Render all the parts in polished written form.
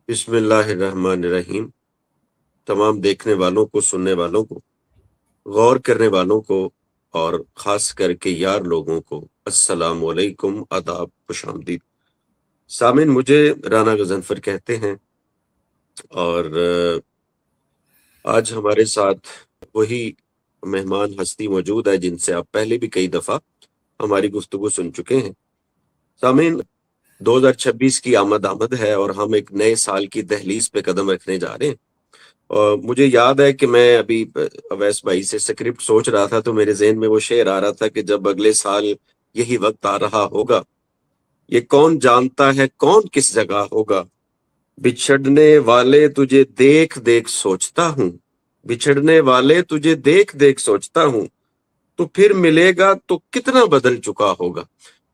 بسم اللہ الرحمن الرحیم۔ تمام دیکھنے والوں کو، سننے والوں کو، غور کرنے والوں کو اور خاص کر کے یار لوگوں کو السلام علیکم، آداب، خوش آمدید۔ سامعین، مجھے رانا غضنفر کہتے ہیں اور آج ہمارے ساتھ وہی مہمان ہستی موجود ہے جن سے آپ پہلے بھی کئی دفعہ ہماری گفتگو سن چکے ہیں۔ سامعین، 2026 کی آمد ہے اور ہم ایک نئے سال کی دہلیز پہ قدم رکھنے جا رہے ہیں۔ اور مجھے یاد ہے کہ میں ابھی اویس بھائی سے سکرپٹ سوچ رہا تھا تو میرے ذہن میں وہ شعر آ رہا تھا کہ جب اگلے سال یہی وقت آ رہا ہوگا، یہ کون جانتا ہے کون کس جگہ ہوگا، بچھڑنے والے تجھے دیکھ دیکھ سوچتا ہوں، بچھڑنے والے تجھے دیکھ دیکھ سوچتا ہوں، تو پھر ملے گا تو کتنا بدل چکا ہوگا۔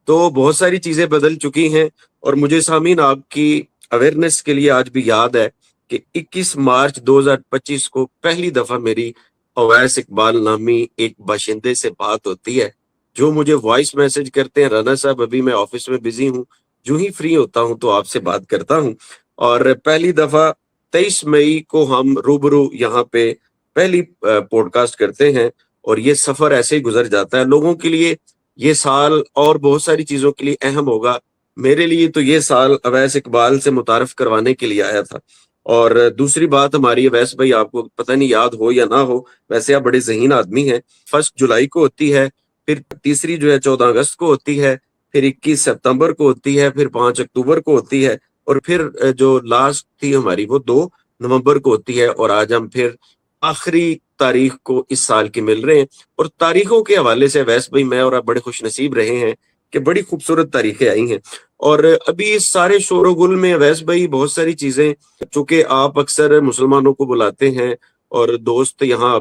تو بہت ساری چیزیں بدل چکی ہیں اور مجھے سامعین آپ کی اویئرنیس کے لیے آج بھی یاد ہے کہ 21 مارچ 2025 کو پہلی دفعہ میری اویس اقبال نامی ایک باشندے سے بات ہوتی ہے، جو مجھے وائس میسج کرتے ہیں، رانا صاحب ابھی میں آفس میں بزی ہوں، جو ہی فری ہوتا ہوں تو آپ سے بات کرتا ہوں۔ اور پہلی دفعہ 23 مئی کو ہم روبرو یہاں پہ پہلی پوڈ کاسٹ کرتے ہیں اور یہ سفر ایسے ہی گزر جاتا ہے۔ لوگوں کے لیے یہ سال اور بہت ساری چیزوں کے لیے اہم ہوگا، میرے لیے تو یہ سال اویس اقبال سے متعارف کروانے کے لیے آیا تھا۔ اور دوسری بات ہماری، اویس بھائی آپ کو پتہ نہیں یاد ہو یا نہ ہو، ویسے آپ بڑے ذہین آدمی ہیں، 1 جولائی کو ہوتی ہے، پھر تیسری جو ہے 14 اگست کو ہوتی ہے، پھر 21 ستمبر کو ہوتی ہے، پھر 5 اکتوبر کو ہوتی ہے، اور پھر جو لاسٹ تھی ہماری وہ 2 نومبر کو ہوتی ہے، اور آج ہم پھر آخری تاریخ کو اس سال کی مل رہے ہیں۔ اور تاریخوں کے حوالے سے اویس بھائی میں اور آپ بڑے خوش نصیب رہے ہیں کہ بڑی خوبصورت تاریخیں آئی ہیں۔ اور ابھی اس سارے شور و گل میں اویس بھائی بہت ساری چیزیں، چونکہ آپ اکثر مسلمانوں کو بلاتے ہیں اور دوست یہاں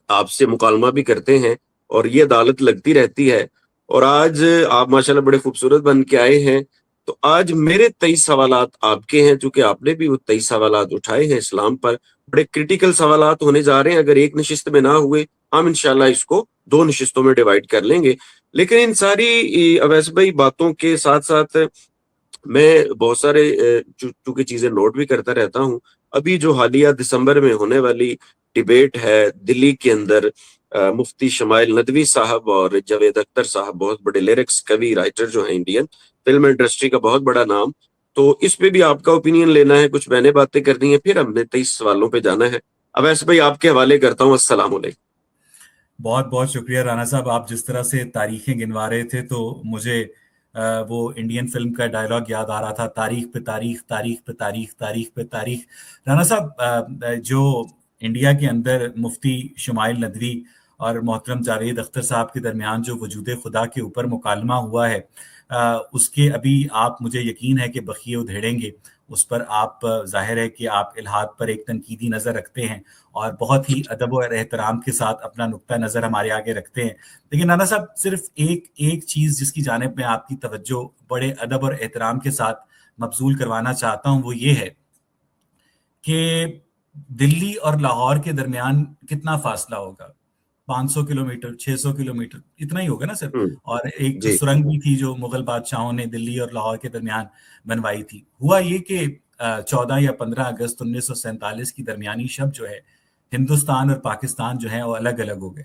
آپ سے مکالمہ بھی کرتے ہیں اور یہ عدالت لگتی رہتی ہے، اور آج آپ ماشاءاللہ بڑے خوبصورت بن کے آئے ہیں۔ تو آج میرے 23 سوالات آپ کے ہیں، چونکہ آپ نے بھی وہ 23 سوالات اٹھائے ہیں اسلام پر، بڑے کریٹیکل سوالات ہونے جا رہے ہیں۔ اگر ایک نشست میں نہ ہوئے، ہم انشاءاللہ اس کو 2 نشستوں میں ڈیوائیڈ کر لیں گے۔ لیکن ان ساری اویس بھائی باتوں کے ساتھ ساتھ میں بہت سارے چونکہ چیزیں نوٹ بھی کرتا رہتا ہوں۔ ابھی جو حالیہ دسمبر میں ہونے والی ڈیبیٹ ہے دلی کے اندر، مفتی شمائل ندوی صاحب اور جاوید اختر صاحب، بہت بڑے لیرکس کبھی رائٹر جو ہیں، انڈین فلم انڈسٹری کا بہت بڑا نام، تو اس پہ بھی آپ کا اوپینین لینا ہے، کچھ میں نے باتیں کرنی ہے، پھر ہم نے 23 سوالوں پہ جانا ہے۔ اویس بھائی آپ کے حوالے کرتا ہوں، السلام علیکم۔ بہت بہت شکریہ رانا صاحب، آپ جس طرح سے تاریخیں گنوا رہے تھے تو مجھے وہ انڈین فلم کا ڈائلاگ یاد آ رہا تھا، تاریخ پہ تاریخ، تاریخ پہ تاریخ، تاریخ پہ تاریخ۔ رانا صاحب، جو انڈیا کے اندر مفتی شمائل ندوی اور محترم جاوید اختر صاحب کے درمیان جو وجود خدا کے اوپر مکالمہ ہوا ہے، اس کے ابھی آپ، مجھے یقین ہے کہ بخیے ادھیڑیں گے اس پر۔ آپ ظاہر ہے کہ آپ الحاد پر ایک تنقیدی نظر رکھتے ہیں اور بہت ہی ادب اور احترام کے ساتھ اپنا نقطہ نظر ہمارے آگے رکھتے ہیں۔ لیکن رانا صاحب، صرف ایک چیز جس کی جانب میں آپ کی توجہ بڑے ادب اور احترام کے ساتھ مبذول کروانا چاہتا ہوں، وہ یہ ہے کہ دلی اور لاہور کے درمیان کتنا فاصلہ ہوگا؟ 500 کلومیٹر، 600 کلومیٹر، اتنا ہی ہوگا نا سر؟ اور ایک جی سرنگ بھی تھی جو مغل بادشاہوں نے دلی اور لاہور کے درمیان بنوائی تھی۔ ہوا یہ کہ 14 یا 15 اگست 1947 کی درمیانی شب جو ہے، ہندوستان اور پاکستان جو ہیں وہ الگ الگ ہو گئے،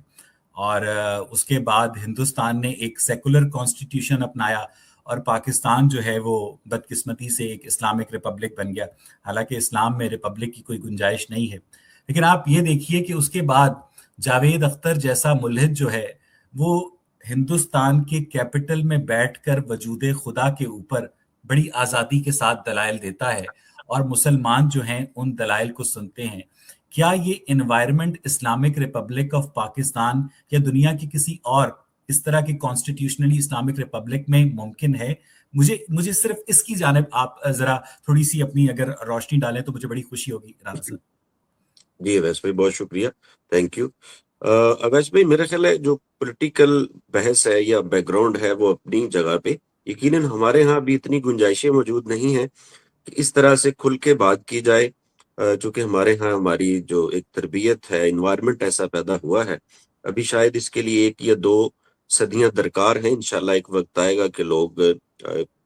اور اس کے بعد ہندوستان نے ایک سیکولر کانسٹیٹیوشن اپنایا اور پاکستان جو ہے وہ بدقسمتی سے ایک اسلامک ریپبلک بن گیا، حالانکہ اسلام میں ریپبلک کی کوئی گنجائش نہیں ہے۔ لیکن آپ یہ دیکھیے کہ اس کے بعد جاوید اختر جیسا ملحد جو ہے وہ ہندوستان کے کیپٹل میں بیٹھ کر وجود خدا کے اوپر بڑی آزادی کے ساتھ دلائل دیتا ہے، اور مسلمان جو ہیں ان دلائل کو سنتے ہیں۔ کیا یہ environment Islamic republic of Pakistan یا دنیا کی کسی اور اس طرح کی کانسٹیٹیوشنلی اسلامک ریپبلک میں ممکن ہے؟ مجھے صرف اس کی جانب آپ ذرا تھوڑی سی اپنی اگر روشنی ڈالیں تو مجھے بڑی خوشی ہوگی رانا صاحب۔ جی اویس بھائی بہت شکریہ، تھینک یو۔ اویس بھائی میرا خیال ہے جو پولیٹیکل بحث ہے یا بیک گراؤنڈ ہے وہ اپنی جگہ پہ، یقیناً ہمارے ہاں بھی اتنی گنجائشیں موجود نہیں ہیں کہ اس طرح سے کھل کے بات کی جائے، چونکہ ہمارے ہاں ہماری جو ایک تربیت ہے، انوائرمنٹ ایسا پیدا ہوا ہے، ابھی شاید اس کے لیے 1 یا 2 صدیاں درکار ہیں۔ انشاءاللہ ایک وقت آئے گا کہ لوگ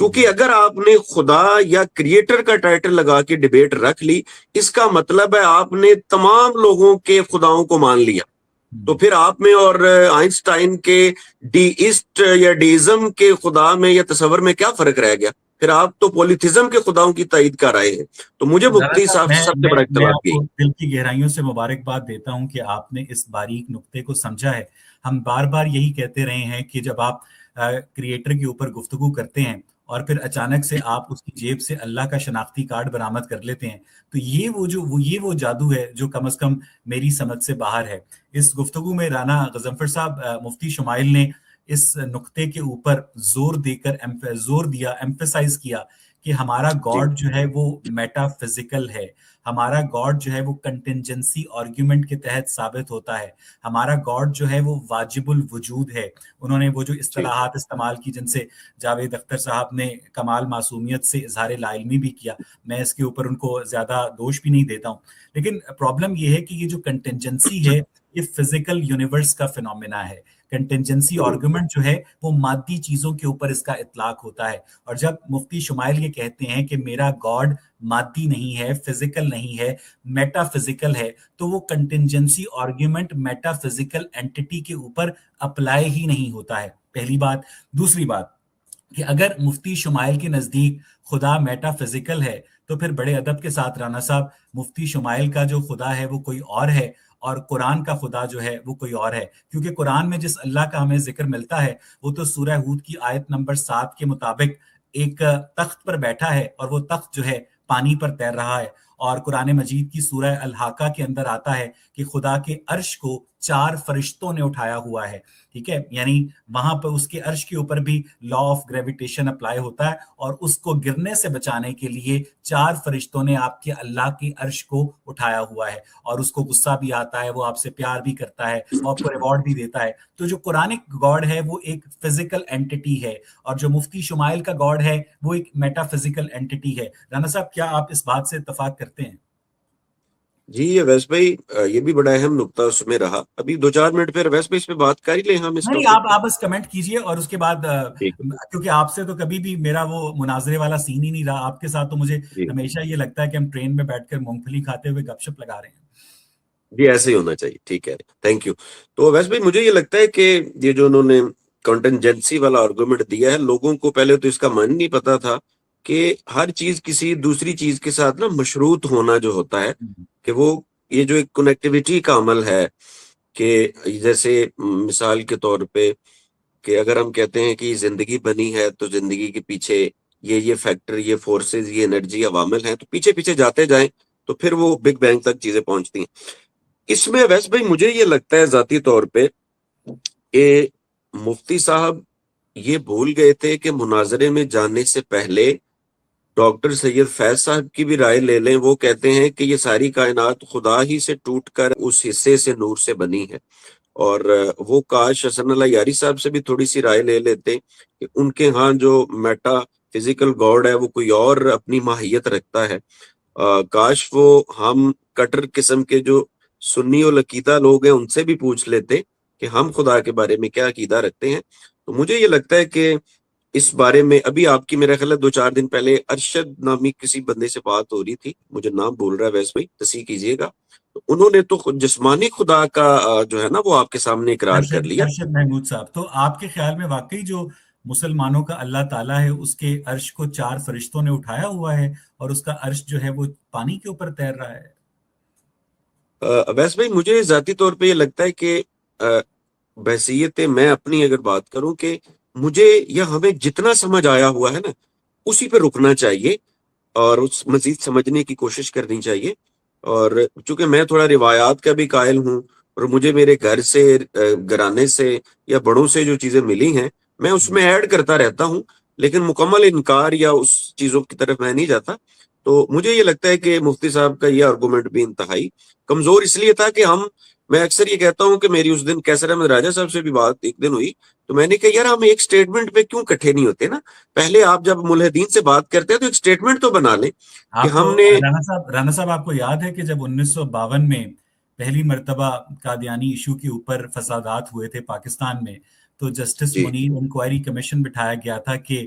کیونکہ اگر آپ نے خدا یا کریٹر کا ٹائٹل لگا کے ڈیبیٹ رکھ لی، اس کا مطلب ہے آپ نے تمام لوگوں کے خداؤں کو مان لیا. تو پھر آپ میں اور آئنسٹائن کے ڈیئسٹ یا ڈیزم کے خدا میں یا تصور میں کیا فرق رہ گیا؟ پھر آپ تو پولیتھزم کے خداؤں کی تائید کر رہے ہیں. تو مجھے مفتی صاحب سے سب سے بڑا میں اختلاف آپ کو دل کی گہرائیوں سے مبارکباد دیتا ہوں کہ آپ نے اس باریک نقطے کو سمجھا ہے. ہم بار بار یہی کہتے رہے ہیں کہ جب آپ کریٹر کے اوپر گفتگو کرتے ہیں اور پھر اچانک سے آپ اس کی جیب سے اللہ کا شناختی کارڈ برآمد کر لیتے ہیں، تو یہ وہ جادو ہے جو کم از کم میری سمجھ سے باہر ہے. اس گفتگو میں رانا غضنفر صاحب، مفتی شمائل نے اس نقطے کے اوپر زور دیا، ایمفیسائز کیا کہ ہمارا گاڈ جو ہے وہ میٹا فزیکل ہے، ہمارا گاڈ جو ہے وہ کنٹینجنسی آرگیومنٹ کے تحت ثابت ہوتا ہے، ہمارا گاڈ جو ہے وہ واجب الوجود ہے. انہوں نے وہ جو اصطلاحات استعمال کی جن سے جاوید اختر صاحب نے کمال معصومیت سے اظہار لا علمی بھی کیا، میں اس کے اوپر ان کو زیادہ دوش بھی نہیں دیتا ہوں. لیکن پرابلم یہ ہے کہ یہ جو کنٹینجنسی ہے یہ فزیکل یونیورس کا فینومینا ہے. کنٹینجنسی آرگومنٹ جو ہے وہ مادی چیزوں کے اوپر اس کا اطلاق ہوتا ہے. اور جب مفتی شمائل یہ کہتے ہیں کہ میرا گاڈ مادی نہیں ہے، فزیکل نہیں ہے، میٹا فزیکل ہے، تو وہ contingency argument metaphysical anti کے اوپر اپلائی ہی نہیں ہوتا ہے. پہلی بات. دوسری بات کہ اگر مفتی شمائل کے نزدیک خدا میٹا فزیکل ہے تو پھر بڑے ادب کے ساتھ رانا صاحب، مفتی شمائل کا جو خدا ہے وہ کوئی اور ہے اور قرآن کا خدا جو ہے وہ کوئی اور ہے. کیونکہ قرآن میں جس اللہ کا ہمیں ذکر ملتا ہے وہ تو سورہ ہود کی آیت نمبر 7 کے مطابق ایک تخت پر بیٹھا ہے اور وہ تخت جو ہے پانی پر تیر رہا ہے. اور قرآن مجید کی سورہ الحاقہ کے اندر آتا ہے کہ خدا کے عرش کو 4 فرشتوں نے اٹھایا ہوا ہے. ٹھیک ہے، یعنی وہاں پہ اس کے عرش کے اوپر بھی لا آف گریویٹیشن اپلائی ہوتا ہے اور اس کو گرنے سے بچانے کے لیے 4 فرشتوں نے آپ کے اللہ کے عرش کو اٹھایا ہوا ہے. اور اس کو غصہ بھی آتا ہے، وہ آپ سے پیار بھی کرتا ہے اور آپ کو ریوارڈ بھی دیتا ہے. تو جو قرآنک گاڈ ہے وہ ایک فزیکل اینٹی ہے اور جو مفتی شمائل کا گاڈ ہے وہ ایک میٹا فزیکل اینٹی ہے. رانا صاحب، کیا آپ اس بات سے اتفاق کرتے ہیں؟ جی اویس بھائی، یہ بھی بڑا اہم نقطہ اس میں رہا. ابھی 2-4 منٹ پھر اویس بھائی اس پہ بات کر ہی لیں ہم اس نہیں، ٹاپک آپ بس کمنٹ کیجئے اور اس کے بعد ٹھیک ہے. کیونکہ آپ سے تو کبھی بھی میرا وہ مناظرے والا سین ہی نہیں رہا. آپ کے ساتھ تو مجھے جی ہمیشہ یہ لگتا ہے کہ ہم ٹرین میں بیٹھ کر مونگ پھلی کھاتے ہوئے گپ شپ لگا رہے ہیں. جی ایسے ہی ہونا چاہیے. ٹھیک ہے، تھینک یو. تو ویسے بھی مجھے یہ لگتا ہے کہ یہ جو انہوں نے کنٹنجنسی والا آرگومنٹ دیا ہے، لوگوں کو پہلے تو اس کا معنی نہیں پتا تھا کہ ہر چیز کسی دوسری چیز کے ساتھ نا مشروط ہونا جو ہوتا ہے، کہ وہ یہ جو ایک کنیکٹیویٹی کا عمل ہے، کہ جیسے مثال کے طور پہ کہ اگر ہم کہتے ہیں کہ زندگی بنی ہے تو زندگی کے پیچھے یہ فیکٹر، یہ فورسز، یہ انرجی عوامل ہیں، تو پیچھے پیچھے جاتے جائیں تو پھر وہ بگ بینگ تک چیزیں پہنچتی ہیں. اس میں ویس بھائی مجھے یہ لگتا ہے ذاتی طور پہ کہ مفتی صاحب یہ بھول گئے تھے کہ مناظرے میں جانے سے پہلے ڈاکٹر سید فیض صاحب کی بھی رائے لے لیں. وہ کہتے ہیں کہ یہ ساری کائنات خدا ہی سے ٹوٹ کر اس حصے سے نور سے بنی ہے. اور وہ کاش حسن اللہ یاری صاحب سے بھی تھوڑی سی رائے لے لیتے کہ ان کے ہاں جو میٹا فزیکل گاڈ ہے وہ کوئی اور اپنی ماہیت رکھتا ہے. کاش وہ ہم کٹر قسم کے جو سنی اور عقیدہ لوگ ہیں ان سے بھی پوچھ لیتے کہ ہم خدا کے بارے میں کیا عقیدہ رکھتے ہیں. تو مجھے یہ لگتا ہے کہ اس بارے میں ابھی آپ کی میرا خیال ہے 2-4 دن پہلے ارشد نامی کسی بندے سے بات ہو رہی تھی، مجھے نام بول رہا ہے ویسے بھائی، تصحیح کیجئے گا. تو انہوں نے تو جسمانی خدا کا جو ہے نا وہ آپ کے سامنے اقرار کر لیا. ارشد محمود صاحب، تو آپ کے خیال میں واقعی جو مسلمانوں کا اللہ تعالیٰ ہے اس کے عرش کو 4 فرشتوں نے اٹھایا ہوا ہے اور اس کا عرش جو ہے وہ پانی کے اوپر تیر رہا ہے؟ ویسے بھائی مجھے ذاتی طور پہ یہ لگتا ہے کہ بحثیت میں اپنی اگر بات کروں کہ مجھے یا ہمیں جتنا سمجھ آیا ہوا ہے نا اسی پہ رکنا چاہیے اور اس مزید سمجھنے کی کوشش کرنی چاہیے. اور چونکہ میں تھوڑا روایات کا بھی قائل ہوں اور مجھے میرے گھر سے، گھرانے سے یا بڑوں سے جو چیزیں ملی ہیں میں اس میں ایڈ کرتا رہتا ہوں، لیکن مکمل انکار یا اس چیزوں کی طرف میں نہیں جاتا. تو مجھے یہ لگتا ہے کہ مفتی صاحب کا یہ آرگومنٹ بھی انتہائی کمزور اس لیے تھا کہ میں اکثر یہ کہتا ہوں کہ میری اس دن کیسر احمد راجہ صاحب سے بھی بات ایک دن ہوئی تو میں نے کہا یار ہم ایک سٹیٹمنٹ پہ کیوں اکٹھے نہیں ہوتے نا. پہلے آپ جب ملحدین سے بات کرتے ہیں تو ایک سٹیٹمنٹ تو بنا لیں کہ ہم نے. رانا صاحب آپ کو یاد ہے کہ جب 1952 میں پہلی مرتبہ قادیانی ایشو کے اوپر فسادات ہوئے تھے پاکستان میں، تو جسٹس جی منیر انکوائری کمیشن بٹھایا گیا تھا کہ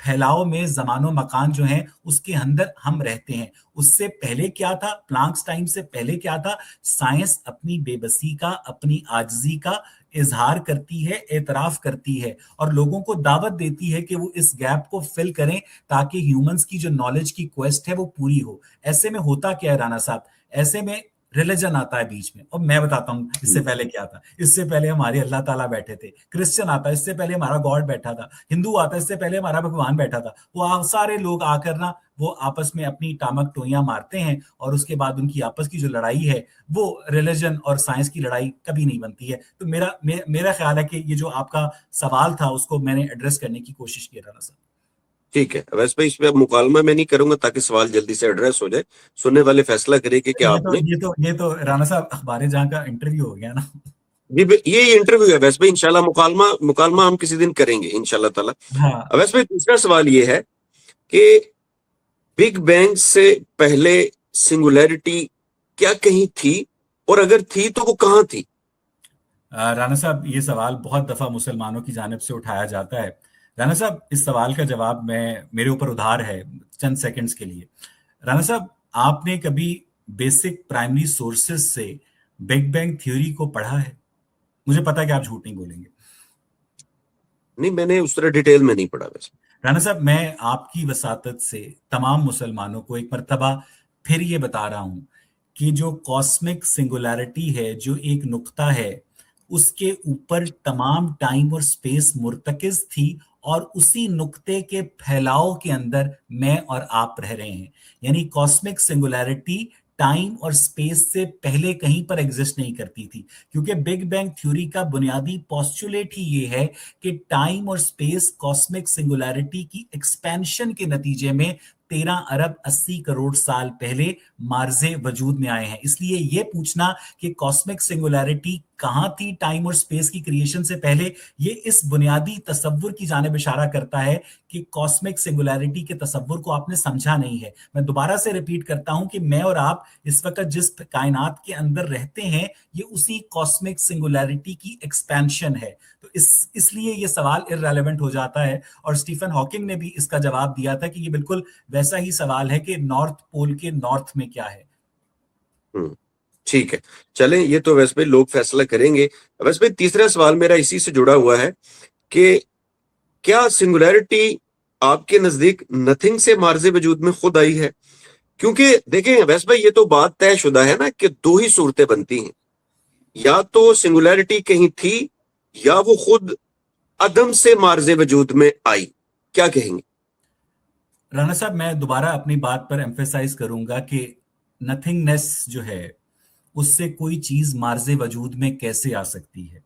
پھیلاؤ میں زمان و مکان جو ہیں اس کے اندر ہم رہتے ہیں. اس سے پہلے کیا تھا؟ پلانکس ٹائم سے پہلے کیا تھا؟ سائنس اپنی بے بسی کا، اپنی عاجزی کا اظہار کرتی ہے، اعتراف کرتی ہے اور لوگوں کو دعوت دیتی ہے کہ وہ اس گیپ کو فل کریں تاکہ ہیومنز کی جو نالج کی کویسٹ ہے وہ پوری ہو. ایسے میں ہوتا کیا ہے رانا صاحب؟ ایسے میں ریلیجن آتا ہے بیچ میں. اور میں بتاتا ہوں اس سے پہلے کیا تھا. اس سے پہلے ہمارے اللہ تعالیٰ بیٹھے تھے. کرسچن آتا ہے، اس سے پہلے ہمارا گاڈ بیٹھا تھا. ہندو آتا ہے، اس سے پہلے ہمارا بھگوان بیٹھا تھا. وہ سارے لوگ آ کر نا وہ آپس میں اپنی ٹامک ٹوئیاں مارتے ہیں اور اس کے بعد ان کی آپس کی جو لڑائی ہے وہ ریلیجن اور سائنس کی لڑائی کبھی نہیں بنتی ہے. تو میرا خیال ہے کہ یہ جو آپ کا سوال تھا اس کو میں نے ایڈریس کرنے کی کوشش کی رانا صاحب. ٹھیک ہے ویسے بھائی، اس پہ اب مکالمہ میں نہیں کروں گا تاکہ سوال جلدی سے ایڈریس ہو جائے. سننے والے فیصلہ کرے کہ کیا آپ نے یہ تو رانا صاحب اخبار جہاں کا انٹرویو ہو گیا نا. جی یہ انٹرویو ہے ویسے بھائی. انشاءاللہ مکالمہ ہم کسی دن کریں گے انشاءاللہ تعالی. ہاں ویسے بھائی دوسرا سوال یہ ہے کہ بگ بینگ سے پہلے سنگولیرٹی کیا کہیں تھی، اور اگر تھی تو وہ کہاں تھی؟ رانا صاحب یہ سوال بہت دفعہ مسلمانوں کی جانب سے اٹھایا جاتا ہے. رانا صاحب اس سوال کا جواب میرے اوپر ادھار ہے چند سیکنڈز کے لیے. رانا صاحب آپ نے کبھی بیسک پرائمری سورسز سے بگ بینگ تھیوری کو پڑھا ہے؟ مجھے پتا ہے کہ آپ جھوٹ نہیں بولیں گے. نہیں، میں نے اس طرح ڈیٹیل میں نہیں پڑھا. ویسے رانا صاحب میں آپ کی وساطت سے تمام مسلمانوں کو ایک مرتبہ پھر یہ بتا رہا ہوں کہ جو کاسمک سنگولیرٹی ہے، جو ایک نقطہ ہے، اس کے اوپر تمام ٹائم اور سپیس مرتکز تھی اور اسی نقطے کے پھیلاؤ کے اندر میں اور آپ رہ رہے ہیں. یعنی کاسمک سنگولیرٹی ٹائم اور سپیس سے پہلے کہیں پر ایگزسٹ نہیں کرتی تھی، کیونکہ بگ بینگ تھیوری کا بنیادی پوسچولیٹ ہی یہ ہے کہ ٹائم اور سپیس کاسمک سنگولیرٹی کی ایکسپینشن کے نتیجے میں 13 ارب 80 کروڑ سال پہلے مارز وجود میں آئے ہیں. اس لیے یہ پوچھنا کہ کاسمک سنگولیرٹی کہاں تھی ٹائم اور سپیس کی کریشن سے پہلے، یہ اس بنیادی تصور کی جانب اشارہ کرتا ہے کہ کاسمک سنگولیرٹی کے تصور کو آپ نے سمجھا نہیں ہے. میں دوبارہ سے ریپیٹ کرتا ہوں کہ میں اور آپ اس وقت جس کائنات کے اندر رہتے ہیں یہ اسی کاسمک سنگولیرٹی کی ایکسپینشن ہے. تو اس لیے یہ سوال ارریلیونٹ ہو جاتا ہے. اور اسٹیفن ہاکنگ نے بھی اس کا جواب دیا تھا کہ یہ بالکل ویسا ہی سوال ہے کہ نارتھ پول کے نارتھ میں کیا ہے. ٹھیک ہے، چلیں یہ تو ویسے بھائی لوگ فیصلہ کریں گے. ویسے بھائی تیسرا سوال میرا اسی سے جڑا ہوا ہے کہ کیا سنگولیرٹی آپ کے نزدیک نتھنگ سے مارز وجود میں خود آئی ہے؟ کیونکہ دیکھیں ویسے بھائی یہ تو بات طے شدہ ہے نا کہ دو ہی صورتیں بنتی ہیں، یا تو سنگولیرٹی کہیں تھی یا وہ خود عدم سے مارز وجود میں آئی. کیا کہیں گے؟ رانا صاحب میں دوبارہ اپنی بات پر ایمفیسائز کروں گا کہ نتھنگنیس جو ہے اس سے کوئی چیز مارز وجود میں کیسے آ سکتی ہے.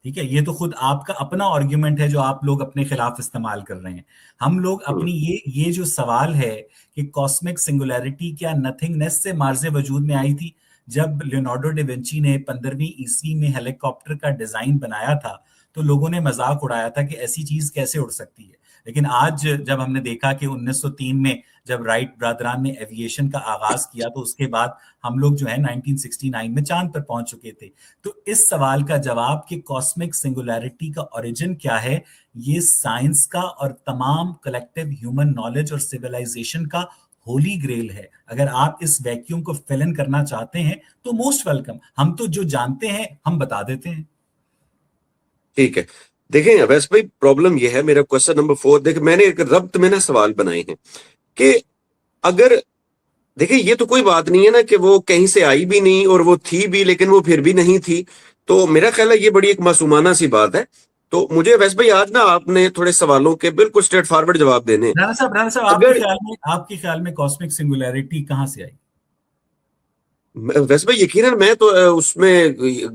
ٹھیک ہے، یہ تو خود آپ کا اپنا آرگیومنٹ ہے جو آپ لوگ اپنے خلاف استعمال کر رہے ہیں. ہم لوگ اپنی یہ جو سوال ہے کہ کاسمک سنگولیرٹی کیا نتھنگنیس سے مارز وجود میں آئی تھی. جب لیونارڈو ڈی ونچی نے 15ویں عیسوی میں ہیلی کاپٹر کا ڈیزائن بنایا تھا تو لوگوں نے مذاق اڑایا تھا کہ ایسی چیز کیسے اڑ سکتی ہے. لیکن آج جب ہم نے دیکھا کہ 1903 میں جب رائٹ برادران نے ایویشن کا آغاز کیا تو اس کے بعد ہم لوگ جو ہے 1969 میں چاند پر پہنچ چکے تھے. تو اس سوال کا جواب کہ کاسمک سنگولیرٹی کا اوریجن کیا ہے، یہ سائنس کا اور تمام کلیکٹیو ہیومن نالج اور سیولائزیشن کا ہولی گریل ہے. اگر آپ اس ویکیوم کو فل ان کرنا چاہتے ہیں تو موسٹ ویلکم. ہم تو جو جانتے ہیں ہم بتا دیتے ہیں. ٹھیک ہے، دیکھیں ویسے بھائی پرابلم یہ ہے، میرا کوسچن نمبر 4 دیکھ میں نے ایک ربط میں نا سوال بنائے ہیں کہ اگر دیکھیں یہ تو کوئی بات نہیں ہے نا کہ وہ کہیں سے آئی بھی نہیں اور وہ تھی بھی لیکن وہ پھر بھی نہیں تھی. تو میرا خیال ہے یہ بڑی ایک معصومانہ سی بات ہے. تو مجھے ویسے بھائی آج نا آپ نے تھوڑے سوالوں کے بالکل اسٹریٹ فارورڈ جواب دینے ہیں. رانا صاحب آپ کے خیال میں کاسمک سنگولیرٹی کہاں سے آئی؟ ویسے بھائی یقیناً میں تو اس میں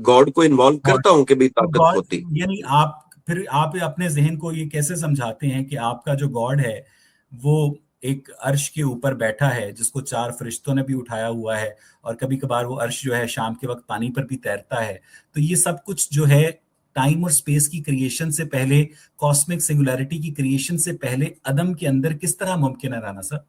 گاڈ کو انوالو کرتا ہوں کہ بھی طاقت ہوتی. یعنی آپ اپنے ذہن کو یہ کیسے سمجھاتے ہیں کہ آپ کا جو گاڈ ہے وہ ایک عرش کے اوپر بیٹھا ہے جس کو 4 فرشتوں نے بھی اٹھایا ہوا ہے اور کبھی کبھار وہ عرش جو ہے شام کے وقت پانی پر بھی تیرتا ہے. تو یہ سب کچھ جو ہے ٹائم اور سپیس کی کریشن سے پہلے، کاسمک سنگولیرٹی کی کریشن سے پہلے عدم کے اندر کس طرح ممکن ہے رانا صاحب؟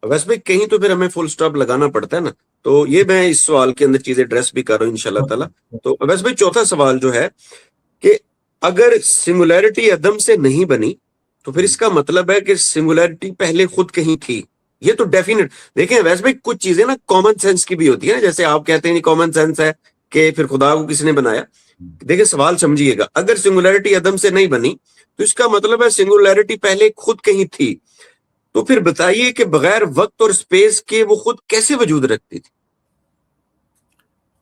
ویسے بھائی کہیں تو پھر ہمیں فل سٹاپ لگانا پڑتا ہے نا. تو یہ میں اس سوال کے اندر چیزیں ایڈریس بھی کر رہا ہوں انشاءاللہ تعالیٰ. تو ویسے بھائی چوتھا سوال جو ہے کہ اگر سنگولیرٹی عدم سے نہیں بنی تو پھر اس کا مطلب ہے کہ سنگولیرٹی پہلے خود کہیں تھی. یہ تو ڈیفینیٹ. دیکھیں ویسے بھائی کچھ چیزیں نا کامن سینس کی بھی ہوتی ہے نا, جیسے آپ کہتے ہیں کامن سینس ہے کہ پھر خدا کو کس نے بنایا. دیکھیں سوال سمجھیے گا, اگر سنگولیرٹی عدم سے نہیں بنی تو اس کا مطلب ہے سنگولیرٹی پہلے خود کہیں تھی. تو پھر بتائیے کہ بغیر وقت اور اسپیس کے وہ خود کیسے وجود رکھتی تھی.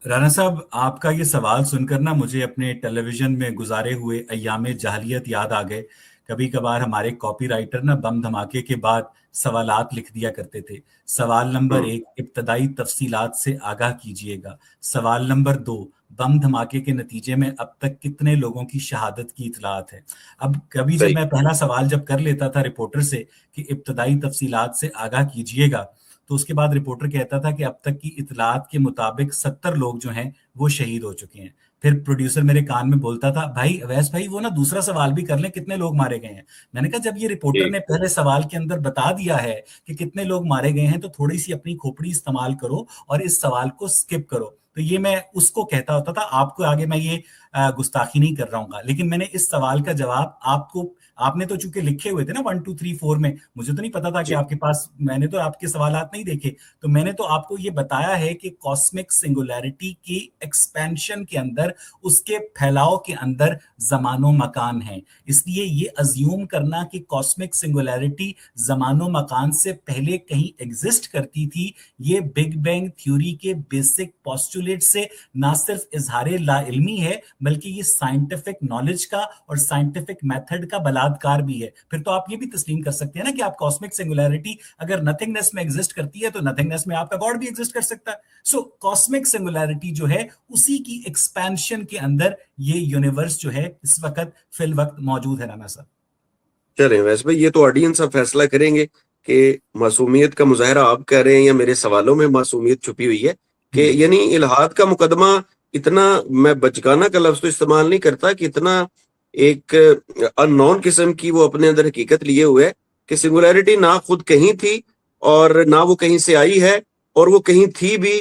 رانا صاحب, آپ کا یہ سوال سن کر نا مجھے اپنے ٹیلی ویژن میں گزارے ہوئے ایام جاہلیت یاد آ گئے. کبھی کبھار ہمارے کاپی رائٹر نا بم دھماکے کے بعد سوالات لکھ دیا کرتے تھے. سوال نمبر 1, ابتدائی تفصیلات سے آگاہ کیجیے گا. سوال نمبر 2, بم دھماکے کے نتیجے میں اب تک کتنے لوگوں کی شہادت کی اطلاعات ہے. اب کبھی جب صحیح. میں پہلا سوال جب کر لیتا تھا رپورٹر سے کہ ابتدائی تفصیلات سے آگاہ کیجیے گا, تو اس کے بعد رپورٹر کہتا تھا کہ اب تک کی اطلاعات کے مطابق 70 لوگ جو ہیں وہ شہید ہو چکے ہیں. پھر پروڈیوسر میرے کان میں بولتا تھا, بھائی اویس بھائی وہ نا دوسرا سوال بھی کر لیں, کتنے لوگ مارے گئے ہیں. میں نے کہا جب یہ رپورٹر نے پہلے سوال کے اندر بتا دیا ہے کہ کتنے لوگ مارے گئے ہیں, تو تھوڑی سی اپنی کھوپڑی استعمال کرو اور اس سوال کو سکپ کرو. تو یہ میں اس کو کہتا ہوتا تھا. آپ کو آگے میں یہ گستاخی نہیں کر رہا ہوں گا, لیکن میں نے اس سوال کا جواب آپ نے تو چونکہ لکھے ہوئے تھے نا 1 2 3 4 میں, مجھے تو نہیں پتا تھا کہ آپ کے پاس, میں نے تو آپ کے سوالات نہیں دیکھے, تو میں نے تو آپ کو یہ بتایا ہے کہ کاسمک سنگولیرٹی کی ایکسپینشن کے اندر, اس کے پھیلاؤ کے اندر زمان و مکان ہے. اس لیے یہ ازیوم کرنا کہ کاسمک سنگولیرٹی زمان و مکان سے پہلے کہیں ایگزسٹ کرتی تھی, یہ بگ بینگ تھیوری کے بیسک پوسٹولیٹ سے نہ صرف اظہار لا علمی ہے, بلکہ یہ سائنٹیفک نالج کا اور سائنٹیفک میتھڈ کا بلادکار بھی ہے. پھر تو آپ یہ بھی تسلیم کر سکتے ہیں نا کہ آپ کاسمک سنگولیرٹی اگر نتھنگنیس میں ایگزسٹ کرتی ہے تو نتھنگنیس میں آپ کا گاڈ بھی ایگزسٹ کر سکتا ہے. سو کاسمک سنگولیرٹی جو ہے اسی کی ایکسپینشن کے اندر یہ یونیورس جو ہے اس وقت فی الوقت موجود ہے. رانا صاحب چلیں ویسے بھائی یہ تو آڈینس اب فیصلہ کریں گے کہ معصومیت کا مظاہرہ آپ کہہ رہے ہیں یا میرے سوالوں میں معصومیت چھپی ہوئی ہے, کہ یعنی الہاد کا مقدمہ اتنا, میں بچگانہ کا لفظ تو استعمال نہیں کرتا, کہ اتنا ایک ان نون قسم کی وہ اپنے اندر حقیقت لیے ہوئے ہے کہ سنگولیرٹی نہ خود کہیں تھی اور نہ وہ کہیں سے آئی ہے, اور وہ کہیں تھی بھی.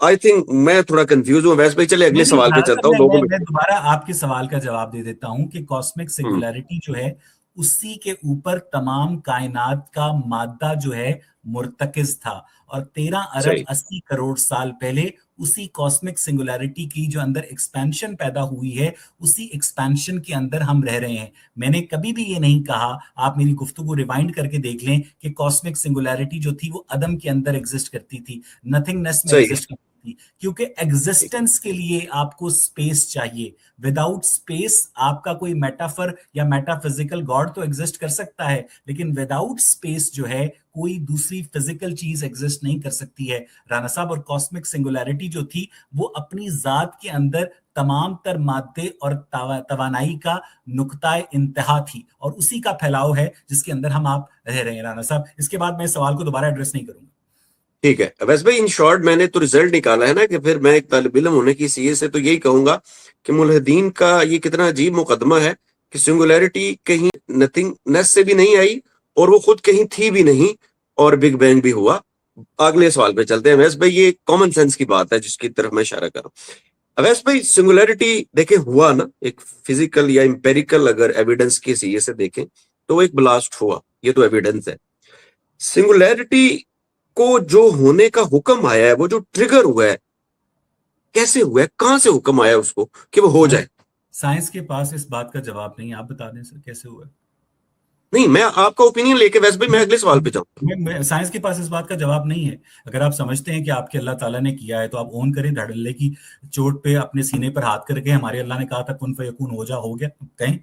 آئی تھنک میں تھوڑا کنفیوز ہوں. ویسے بھائی چلے اگلے سوال پہ چلتا ہوں. میں دوبارہ آپ کے سوال کا جواب دے دیتا ہوں کہ کاسمک سنگولیرٹی جو ہے اسی کے اوپر تمام کائنات کا مادہ جو ہے مرتکز تھا, اور 13 ارب 80 کروڑ سال پہلے اسی کاسمک سنگولیرٹی کی جو اندر ایکسپینشن پیدا ہوئی ہے, اسی ایکسپینشن کے اندر ہم رہ رہے ہیں. میں نے کبھی بھی یہ نہیں کہا, آپ میری گفتگو ریوائنڈ کر کے دیکھ لیں, کہ کاسمک سنگولیرٹی جو تھی وہ عدم کے اندر ایگزسٹ کرتی تھی, نتھنگنیس میں ایگزسٹ کرتی تھی, کیونکہ ایگزسٹنس کے لیے آپ کو سپیس چاہیے. وداؤٹ سپیس آپ کا کوئی میٹافر یا میٹا فزیکل گاڈ تو ایگزسٹ کر سکتا ہے, لیکن وداؤٹ سپیس جو ہے کوئی دوسری فزیکل چیز ایگزسٹ نہیں کر سکتی ہے. رانا صاحب, اور کاسمک سنگولیرٹی جو تھی وہ اپنی ذات کے اندر تمام تر مادے اور توانائی کا نقطہ انتہا تھی, اور اسی کا پھیلاؤ ہے جس کے اندر ہم آپ رہ رہے ہیں. رانا صاحب اس کے بعد میں سوال کو دوبارہ ایڈریس نہیں کروں گا. ٹھیک ہے. ویسے بھائی ان شارٹ میں نے تو ریزلٹ نکالا ہے نا, کہ پھر میں ایک طالب علم ہونے کی حیثیت سے تو یہی کہوں گا کہ ملحدین کا یہ کتنا عجیب مقدمہ ہے کہ سنگولیرٹی کہیں نتھنگنیس سے بھی نہیں آئی اور وہ خود کہیں تھی بھی نہیں, اور بگ بینگ بھی ہوا. اگلے سوال پہ چلتے ہیں. ویسے بھائی یہ کامن سینس کی بات ہے جس کی طرف میں اشارہ کر رہا ہوں. ویسے بھائی سنگولیرٹی دیکھیں ہوا نا, ایک فزیکل یا امپیریکل اگر ایویڈنس کی حیثیت سے دیکھیں تو وہ ایک بلاسٹ ہوا, یہ تو ایویڈنس ہے. سنگولیرٹی کو جو ہونے کا حکم آیا ہے, وہ جو ٹریگر ہوا ہے, کیسے ہوا ہے, کہاں سے حکم آیا اس کو کہ وہ ہو جائے؟ سائنس کے پاس اس بات کا جواب نہیں, آپ بتا دیں سر کیسے ہوا ہے. نہیں, میں آپ کا اوپینین لے کے ویسے بھی میں اگلے سوال پہ جاؤں. سائنس کے پاس اس بات کا جواب نہیں ہے. اگر آپ سمجھتے ہیں کہ آپ کے اللہ تعالیٰ نے کیا ہے تو آپ اون کریں, دھڑلے کی چوٹ پہ اپنے سینے پر ہاتھ کر کے ہمارے اللہ نے کہا تھا کن فیکون ہو جا, ہو گیا, کہیں.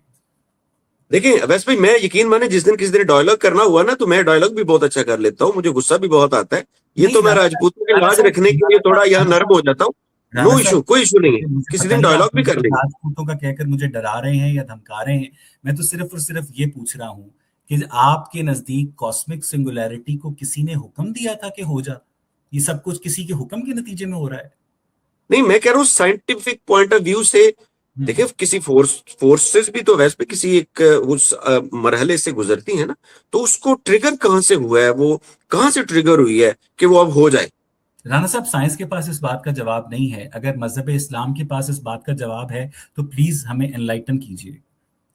دیکھیں ویسے بھی میں یقین مانے جس دن کسی دن ڈائلاگ کرنا ہوا نا تو میں ڈائلاگ بھی بہت اچھا کر لیتا ہوں, مجھے غصہ بھی بہت آتا ہے. یہ تو میں راجپوتوں کے لاج رکھنے کے لیے تھوڑا یہاں نرم ہو جاتا ہوں. نو ایشو, کوئی ایشو نہیں ہے, کسی دن ڈائلاگ بھی کر لیں گے. راجپوتوں کا کہہ کر مجھے ڈرا رہے ہیں یا دھمکا رہے ہیں. میں تو صرف اور صرف یہ پوچھ رہا ہوں کہ آپ کے نزدیک کاسمک سنگولیرٹی کو کسی نے حکم دیا تھا کہ ہو جا, یہ سب کچھ کسی کے حکم کے نتیجے میں ہو رہا ہے؟ نہیں, میں کہہ رہا ہوں سائنٹیفک پوائنٹ آف ویو سے دیکھیں, کسی فورسز بھی تو ویسے کسی ایک اس مرحلے سے گزرتی ہیں نا, تو اس کو ٹریگر کہاں سے ہوا ہے, وہ کہاں سے ٹریگر ہوئی ہے کہ وہ اب ہو جائے؟ رانا صاحب سائنس کے پاس اس بات کا جواب نہیں ہے. اگر مذہب اسلام کے پاس اس بات کا جواب ہے تو پلیز ہمیں انلائٹن کیجیے.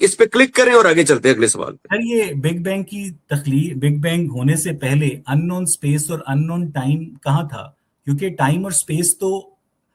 اس پہ کلک کریں اور آگے چلتے ہیں اگلے سوال پہ. سر یہ بگ بینگ کی تخلیق، بگ بینگ ہونے سے پہلے ان نون اسپیس اور ان نون ٹائم کہاں تھا؟ کیونکہ ٹائم اور اسپیس تو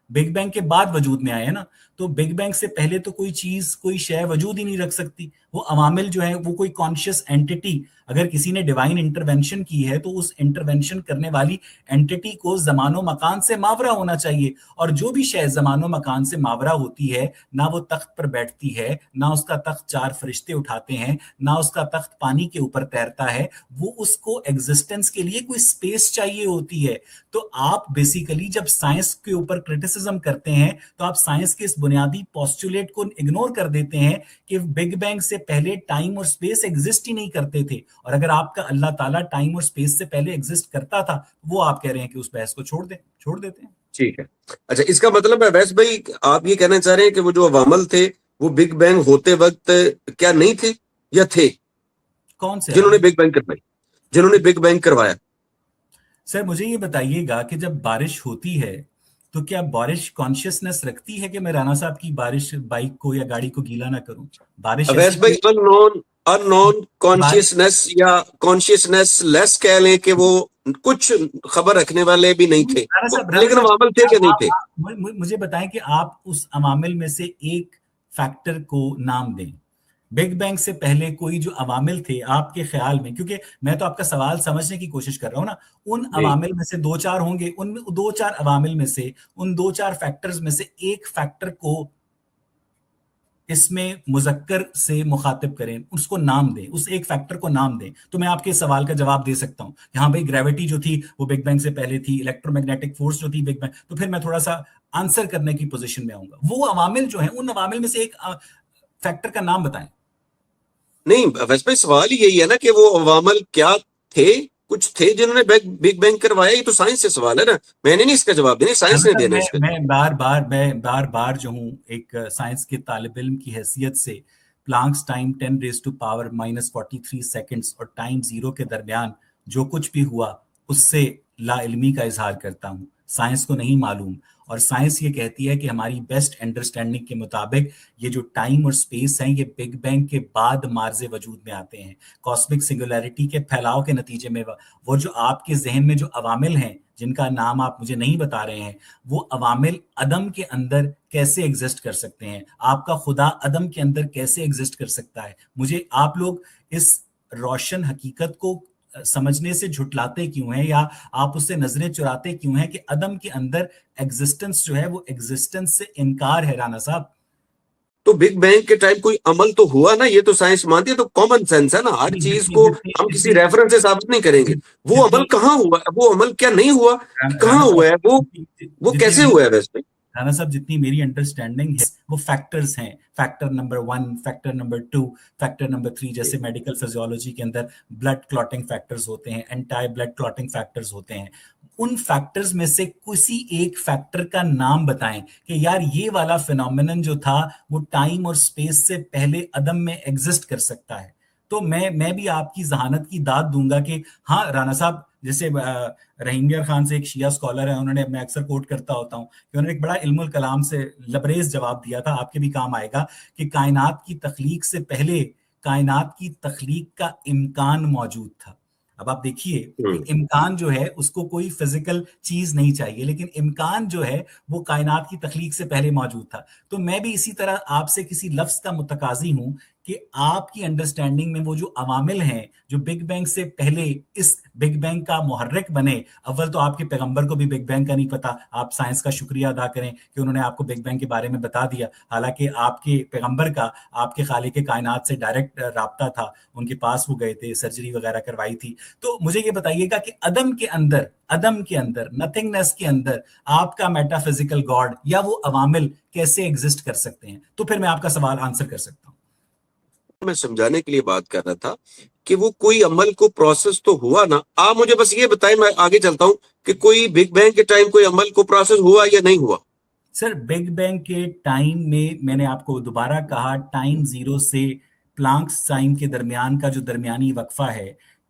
بگ بینگ کے بعد وجود میں آئے ہیں نا. تو بگ بینگ سے پہلے تو کوئی چیز، کوئی شے وجود ہی نہیں رکھ سکتی. وہ عوامل جو ہے وہ کوئی کانشیس اینٹی، اگر کسی نے ڈیوائن انٹرونشن کی ہے تو اس انٹرونشن کرنے والی اینٹی کو زمان و مکان سے ماورا ہونا چاہیے. اور جو بھی شے زمان و مکان سے ماورا ہوتی ہے، نہ وہ تخت پر بیٹھتی ہے، نہ اس کا تخت چار فرشتے اٹھاتے ہیں، نہ اس کا تخت پانی کے اوپر تیرتا ہے، وہ اس کو ایگزسٹنس کے لیے کوئی سپیس چاہیے ہوتی ہے. تو آپ بیسیکلی جب سائنس کے اوپر کرٹیسزم کرتے ہیں تو آپ سائنس کے اس بنیادی پوسٹولیٹ کو اگنور کر دیتے ہیں کہ بگ بینگ سے پہلے ٹائم اور سپیس ایگزسٹ ہی نہیں کرتے تھے. اور اگر آپ کا اللہ تعالیٰ ٹائم اور سپیس سے پہلے ایگزسٹ کرتا تھا، وہ آپ کہہ رہے ہیں کہ اس بحث کو چھوڑ دیتے ہیں. ٹھیک ہے. اچھا، اس کا مطلب ہے ویس بھائی آپ یہ کہنا چاہ رہے ہیں کہ وہ جو عوامل تھے وہ بگ بینگ ہوتے وقت کیا نہیں تھے یا تھے؟ کون سے جنہوں نے بگ بینگ کروائی، جنہوں نے بگ بینگ کروایا؟ سر مجھے یہ بتائیے گا کہ جب بارش ہوتی ہے تو کیا بارش کانشیسنس رکھتی ہے کہ میں رانا صاحب کی بارش بائک کو یا گاڑی کو گیلا نہ کروں؟ بارش اویس بھائی ان نون کانشیسنس یا کانشیسنس لیس کہہ لیں کہ وہ کچھ خبر رکھنے والے بھی نہیں تھے، لیکن عوامل تھے کہ نہیں تھے؟ مجھے بتائیں کہ آپ اس عوامل میں سے ایک فیکٹر کو نام دیں. بگ بینگ سے پہلے کوئی جو عوامل تھے آپ کے خیال میں، کیونکہ میں تو آپ کا سوال سمجھنے کی کوشش کر رہا ہوں نا، ان عوامل میں سے دو چار ہوں گے، ان دو چار عوامل میں سے، ان دو چار فیکٹرز میں سے ایک فیکٹر کو اس میں مذکر سے مخاطب کریں، اس کو نام دیں، اس ایک فیکٹر کو نام دیں، تو میں آپ کے سوال کا جواب دے سکتا ہوں. یہاں بھائی گریوٹی جو تھی وہ بگ بینگ سے پہلے تھی، الیکٹرو میگنیٹک فورس جو تھی بگ بینگ، تو پھر میں تھوڑا سا آنسر کرنے کی پوزیشن میں آؤں گا. وہ عوامل جو ہیں، ان عوامل میں سے ایک فیکٹر کا نام بتائیں. نہیں، ویسے بھائی سوال یہی ہے نا کہ وہ عوامل کیا تھے؟ کچھ تھے جنہوں نے بگ بینگ کروایا. یہ تو سائنس سے سوال ہے نا، میں نے نہیں اس کا جواب دینا، سائنس نے دینا اس کا. میں بار جو ہوں ایک سائنس کے طالب علم کی حیثیت سے پلانکس ٹائم 10⁻⁻43 سیکنڈز اور ٹائم 0 کے درمیان جو کچھ بھی ہوا اس سے لا علمی کا اظہار کرتا ہوں. سائنس کو نہیں معلوم، اور سائنس یہ کہتی ہے کہ ہماری بیسٹ انڈرسٹینڈنگ کے مطابق یہ جو ٹائم اور سپیس ہیں یہ بگ بینگ کے بعد مارز وجود میں آتے ہیں، کاسمک سنگولیرٹی کے پھیلاؤ کے نتیجے میں. وہ جو آپ کے ذہن میں جو عوامل ہیں جن کا نام آپ مجھے نہیں بتا رہے ہیں، وہ عوامل عدم کے اندر کیسے ایگزسٹ کر سکتے ہیں؟ آپ کا خدا عدم کے اندر کیسے ایگزسٹ کر سکتا ہے؟ مجھے آپ لوگ اس روشن حقیقت کو سمجھنے سے جھٹلاتے کیوں ہیں، یا آپ اس سے نظریں چراتے کیوں ہیں کہ عدم کے اندر ایگزسٹنس جو ہے وہ ایگزسٹنس سے انکار ہے؟ رانا صاحب تو بگ بینگ کے ٹائم کوئی عمل تو ہوا نا، یہ تو سائنس مانتی ہے، تو کامن سینس ہے نا، ہر چیز کو ہم کسی ریفرنس سے ثابت نہیں کریں گے. وہ عمل کہاں ہوا ہے، وہ عمل کیا نہیں ہوا، کہاں ہوا ہے، وہ کیسے ہوا ہے؟ ویسے رانا صاحب جتنی میری انڈرسٹینڈنگ ہے وہ فیکٹرز ہیں، factor number 1، factor number 2، factor number 3. جیسے میڈیکل فزیولوجی کے اندر بلڈ کلوٹنگ فیکٹرز ہوتے ہیں، اینٹائی بلڈ کلوٹنگ فیکٹرز ہوتے ہیں. ان فیکٹرز میں سے کسی ایک فیکٹر کا نام بتائیں کہ یار یہ والا فینومینن جو تھا وہ ٹائم اور سپیس سے پہلے عدم میں ایگزسٹ کر سکتا ہے. تو میں بھی آپ کی ذہانت کی داد دوں گا کہ ہاں رانا صاحب، جیسے رحیم یار خان سے ایک شیعہ اسکالر ہے، انہوں نے، میں اکثر کوٹ کرتا ہوتا ہوں کہ انہوں نے ایک بڑا علم الکلام سے لبریز جواب دیا تھا، آپ کے بھی کام آئے گا، کہ کائنات کی تخلیق سے پہلے کائنات کی تخلیق کا امکان موجود تھا. اب آپ دیکھیے کہ امکان جو ہے اس کو کوئی فزیکل چیز نہیں چاہیے، لیکن امکان جو ہے وہ کائنات کی تخلیق سے پہلے موجود تھا. تو میں بھی اسی طرح آپ سے کسی لفظ کا متقاضی ہوں کہ آپ کی انڈرسٹینڈنگ میں وہ جو عوامل ہیں جو بگ بینگ سے پہلے اس بگ بینگ کا محرک بنے. اول تو آپ کے پیغمبر کو بھی بگ بینگ کا نہیں پتا، آپ سائنس کا شکریہ ادا کریں کہ انہوں نے آپ کو بگ بینگ کے بارے میں بتا دیا، حالانکہ آپ کے پیغمبر کا آپ کے خالق کائنات سے ڈائریکٹ رابطہ تھا، ان کے پاس وہ گئے تھے، سرجری وغیرہ کروائی تھی. تو مجھے یہ بتائیے گا کہ عدم کے اندر نتھنگنس کے اندر آپ کا میٹا فزیکل گاڈ یا وہ عوامل کیسے ایگزسٹ کر سکتے ہیں؟ تو پھر میں آپ کا سوال آنسر کر سکتا ہوں. میں سمجھانے کے لیے بات کر رہا تھا کہ وہ کوئی عمل کو پروسیس تو ہوا نا. آپ مجھے بس یہ بتائیں، میں آگے چلتا ہوں، کہ کوئی بگ بینگ کے ٹائم کوئی عمل کو پروسیس ہوا یا نہیں ہوا؟ سر بگ بینگ کے ٹائم میں نے آپ کو دوبارہ کہا، ٹائم 0 سے پلانکس ٹائم کے درمیان کا جو درمیانی وقفہ ہے،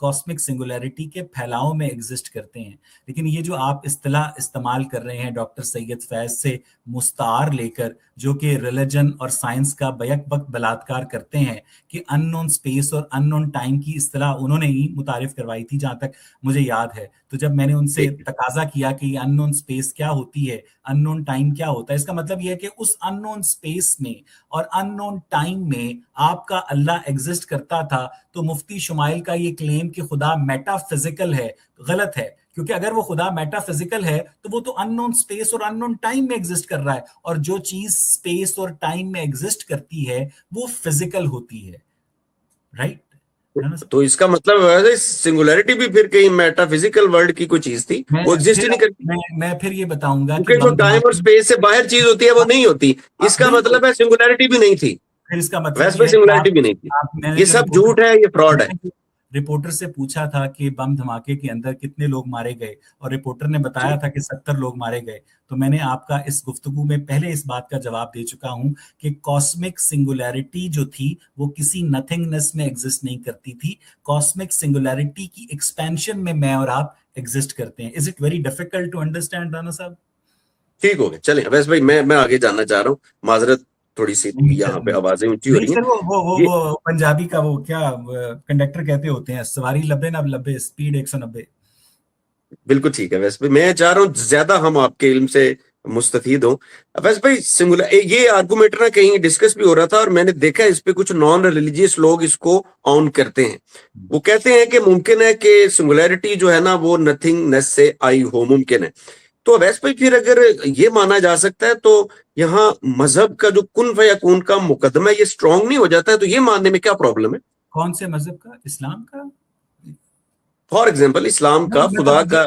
کاسمک سنگولیرٹی کے پھیلاؤ میں ایگزسٹ کرتے ہیں. لیکن یہ جو آپ اصطلاح استعمال کر رہے ہیں ڈاکٹر سید فیض سے مستعار لے کر, جو کہ ریلیجن اور سائنس کا بیک وقت بلاತ್کار کرتے ہیں, کہ ان نون اسپیس اور ان نون ٹائم کی اصطلاح انہوں نے ہی متعارف کروائی تھی جہاں تک مجھے یاد ہے. تو جب میں نے ان سے تقاضا کیا کہ یہ ان نون اسپیس کیا ہوتی ہے, ان نون ٹائم کیا ہوتا ہے, اس کا مطلب یہ ہے کہ اس ان نون اسپیس میں اور ان نون ٹائم میں آپ کا اللہ ایگزسٹ کرتا تھا. تو مفتی شمائل کا یہ کلیم کہ خدا میٹا فزیکل ہے غلط ہے, کیونکہ اگر وہ خدا میٹا فزیکل ہے تو وہ تو ان نون اسپیس اور ان نون ٹائم میں ایگزسٹ کر رہا ہے, اور جو چیز اسپیس اور ٹائم میں ایگزسٹ کرتی ہے وہ فزیکل ہوتی ہے, رائٹ؟ تو اس کا مطلب سنگولیرٹی بھی پھر کہیں میٹا فزیکل ورلڈ کی کوئی چیز تھی, وہ ایگزسٹ ہی نہیں کرتی, میں پھر یہ بتاؤں گا کیونکہ جو ٹائم اور اسپیس سے باہر چیز ہوتی ہے وہ نہیں ہوتی. اس کا مطلب ہے سنگولیرٹی بھی نہیں تھی, پھر اس کا مطلب ویسے سنگولیرٹی بھی نہیں تھی. یہ سب جھوٹ ہے, یہ فراڈ ہے. رپورٹر سے پوچھا تھا کہ بم دھماکے کے اندر کتنے لوگ مارے گئے, اور رپورٹر نے بتایا تھا کہ 70 لوگ مارے گئے. تو میں نے آپ کا اس گفتگو میں پہلے اس بات کا جواب دے چکا ہوں کہ کاسمک سنگولیرٹی جو تھی وہ کسی نتھنگنس میں ایگزسٹ نہیں کرتی تھی. کاسمک سنگولیرٹی کی ایکسپینشن میں میں اور آپ ایگزسٹ کرتے ہیں. Is it very difficult to understand Rana صاحب؟ ٹھیک ہو گیا, چلیں ویس بھائی میں آگے جاننا چاہ رہا ہوں, معذرت تھوڑی سی یہاں پہ آوازیں اونچی ہو رہی ہیں. وہ پنجابی کا وہ کیا کنڈکٹر کہتے ہوتے ہیں, سواری 90 اسپیڈ 190. بالکل ٹھیک ہے. ویسے میں چاہ رہا ہوں زیادہ ہم آپ کے علم سے مستفید ہوں. ویسے بھائی یہ آرگومینٹ نا کہیں ڈسکس بھی ہو رہا تھا, اور میں نے دیکھا اس پہ کچھ نان ریلیجیس لوگ اس کو آن کرتے ہیں. وہ کہتے ہیں کہ ممکن ہے کہ سنگولیرٹی جو ہے نا وہ نتھنگنس سے آئی ہو, ممکن ہے. تو ویسے بھائی پھر اگر یہ مانا جا سکتا ہے تو یہاں مذہب کا جو کن فیکون کا مقدمہ ہے یہ اسٹرانگ نہیں ہو جاتا ہے؟ تو یہ ماننے میں کیا پرابلم ہے؟ کون سے مذہب کا؟ اسلام کا؟ فار ایگزامپل اسلام کا, خدا کا,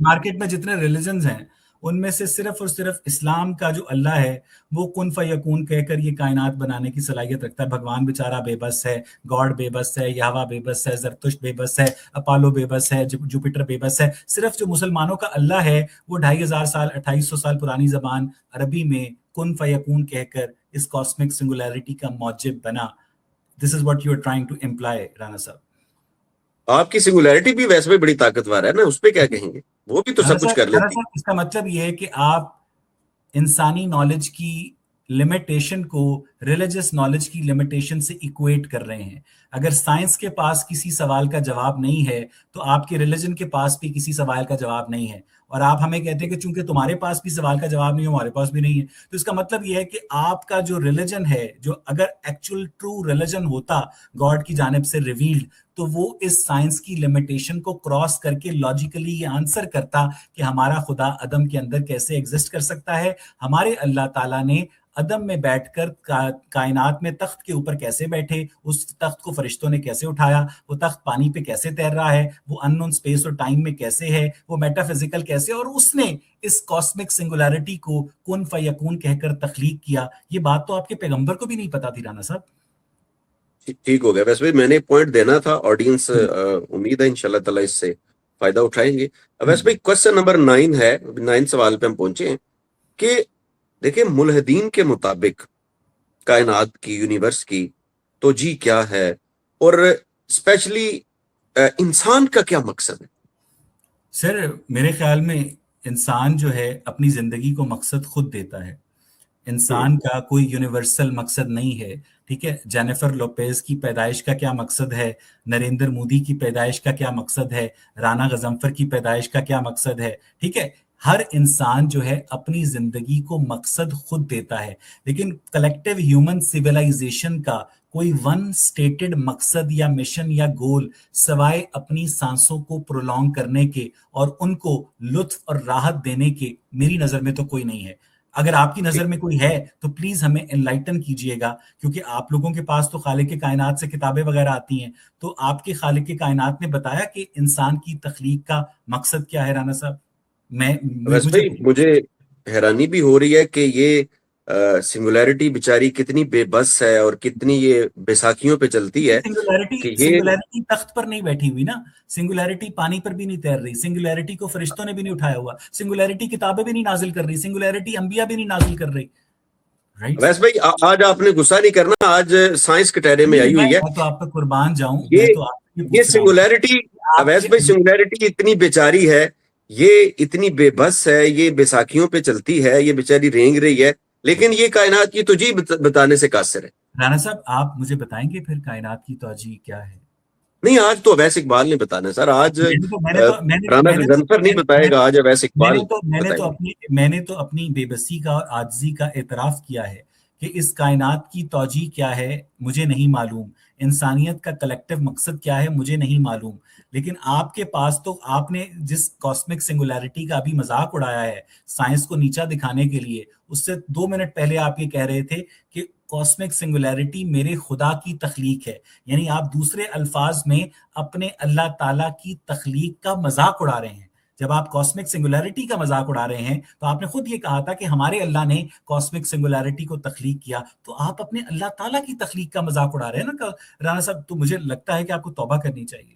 مارکیٹ میں جتنے ریلیجنز ہیں ان میں سے صرف اور صرف اسلام کا جو اللہ ہے وہ کن فیکون کہہ کر یہ کائنات بنانے کی صلاحیت رکھتا ہے. بھگوان بیچارہ بے بس ہے, گاڈ بے بس ہے, یہوہ بے بس ہے, زرتشت بے بس ہے, اپالو بے بس ہے, جوپیٹر بے بس ہے. صرف جو مسلمانوں کا اللہ ہے وہ 2500 سال 2800 سال پرانی زبان عربی میں کن فیکون کہہ کر اس کاسمک سنگولیرٹی کا موجب بنا. This is what you are trying to employ Rana صاحب. آپ کی سنگولیرٹی بھی ویسے بھی بڑی طاقتور ہے نا, اس پہ کیا کہیں گے, وہ بھی تو سب کچھ کر لیتی. اس کا مطلب یہ ہے کہ آپ انسانی نالج کی لمیٹیشن کو ریلیجس نالج کی لمیٹیشن سے ایکویٹ کر رہے ہیں. اگر سائنس کے پاس کسی سوال کا جواب نہیں ہے تو آپ کے ریلیجن کے پاس بھی کسی سوال کا جواب نہیں ہے, اور آپ ہمیں کہتے ہیں کہ چونکہ تمہارے پاس بھی سوال کا جواب نہیں ہے ہمارے پاس بھی نہیں ہے. تو اس کا مطلب یہ ہے کہ آپ کا جو ریلیجن ہے, جو اگر ایکچوئل ٹرو ریلیجن ہوتا گاڈ کی جانب سے ریویلڈ, تو وہ اس سائنس کی لمیٹیشن کو کراس کر کے لاجیکلی یہ آنسر کرتا کہ ہمارا خدا عدم کے اندر کیسے ایگزسٹ کر سکتا ہے, ہمارے اللہ تعالیٰ نے عدم میں بیٹھ کر کائنات میں تخت کے اوپر کیسے بیٹھے, اس تخت کو فرشتوں نے کیسے اٹھایا, وہ تخت پانی پہ کیسے تیر رہا ہے, وہ ان نون اسپیس اور ٹائم میں کیسے ہے, وہ میٹا فزیکل کیسے, اور اس نے اس کاسمک سنگولیرٹی کو کن فیکون کہہ کر تخلیق کیا. یہ بات تو آپ کے پیغمبر کو بھی نہیں پتا تھی رانا صاحب. ٹھیک ہو گیا. ویسے بھی میں نے پوائنٹ دینا تھا, آڈینس امید ہے انشاءاللہ تعالی اس سے فائدہ اٹھائیں گے. ویسے بھی کوسچن نمبر 9 ہے, 9 سوال پہ ہم پہنچے ہیں کہ دیکھیں ملحدین کے مطابق کائنات کی, یونیورس کی توجیہ کیا ہے, اور اسپیشلی انسان کا کیا مقصد ہے؟ سر میرے خیال میں انسان جو ہے اپنی زندگی کو مقصد خود دیتا ہے. انسان کا کوئی یونیورسل مقصد نہیں ہے. ٹھیک ہے, جینیفر لوپیز کی پیدائش کا کیا مقصد ہے, نریندر مودی کی پیدائش کا کیا مقصد ہے, رانا غضنفر کی پیدائش کا کیا مقصد ہے. ٹھیک ہے, ہر انسان جو ہے اپنی زندگی کو مقصد خود دیتا ہے, لیکن کلیکٹیو ہیومن سویلائزیشن کا کوئی ون سٹیٹڈ مقصد یا مشن یا گول سوائے اپنی سانسوں کو پرولونگ کرنے کے اور ان کو لطف اور راحت دینے کے میری نظر میں تو کوئی نہیں ہے. اگر آپ کی نظر میں کوئی ہے تو پلیز ہمیں انلائٹن کیجئے گا, کیونکہ آپ لوگوں کے پاس تو خالق کائنات سے کتابیں وغیرہ آتی ہیں. تو آپ کے خالق کائنات نے بتایا کہ انسان کی تخلیق کا مقصد کیا ہے رانا صاحب؟ مجھے حیرانی بھی ہو رہی ہے کہ یہ سنگولیرٹی بیچاری کتنی بے بس ہے اور کتنی یہ بیساکھیوں پہ چلتی ہے. سنگولیرٹی تخت پر نہیں بیٹھی ہوئی نا, سنگولیرٹی پانی پر بھی نہیں تیر رہی, سنگولیرٹی کو فرشتوں نے بھی نہیں اٹھایا ہوا, سنگولیرٹی کتابیں بھی نہیں نازل کر رہی, سنگولیرٹی انبیاء بھی نہیں نازل کر رہی. ویسے بھائی آج آپ نے غصہ نہیں کرنا, آج سائنس کٹہرے میں آئی ہوئی ہے. میں تو آپ کا قربان جاؤں, یہ یہ پوچھ رہا ہوں سنگولیرٹی اویس آپ بھائی سنگولیرٹی اتنی بیچاری ہے, یہ اتنی بے بس ہے, یہ بیساکھیوں پہ چلتی ہے, یہ بیچاری رینگ رہی ہے, لیکن یہ کائنات کی تجھی بتانے سے قاصر ہے. رانا صاحب آپ مجھے بتائیں گے پھر کائنات کی توجہ کیا ہے؟ نہیں, آج تو اویس اقبال نے بتانا سر, آج رانا غضنفر نہیں بتائے گا, آج اویس اقبال بتائیں گے. میں نے تو اپنی بے بسی کا اور عاجزی کا اعتراف کیا ہے کہ اس کائنات کی توجہ کیا ہے مجھے نہیں معلوم, انسانیت کا کلیکٹیو مقصد کیا ہے مجھے نہیں معلوم. لیکن آپ کے پاس تو آپ نے جس کاسمک سنگولیرٹی کا ابھی مذاق اڑایا ہے سائنس کو نیچا دکھانے کے لیے, اس سے 2 منٹ پہلے آپ یہ کہہ رہے تھے کہ کاسمک سنگولیرٹی میرے خدا کی تخلیق ہے, یعنی آپ دوسرے الفاظ میں اپنے اللہ تعالیٰ کی تخلیق کا مذاق اڑا رہے ہیں. جب آپ کاسمک سنگولیرٹی کا مذاق اڑا رہے ہیں تو آپ نے خود یہ کہا تھا کہ ہمارے اللہ نے کاسمک سنگولیرٹی کو تخلیق کیا, تو آپ اپنے اللہ تعالیٰ کی تخلیق کا مذاق اڑا رہے ہیں نا رانا صاحب. تو مجھے لگتا ہے کہ آپ کو توبہ کرنی چاہیے.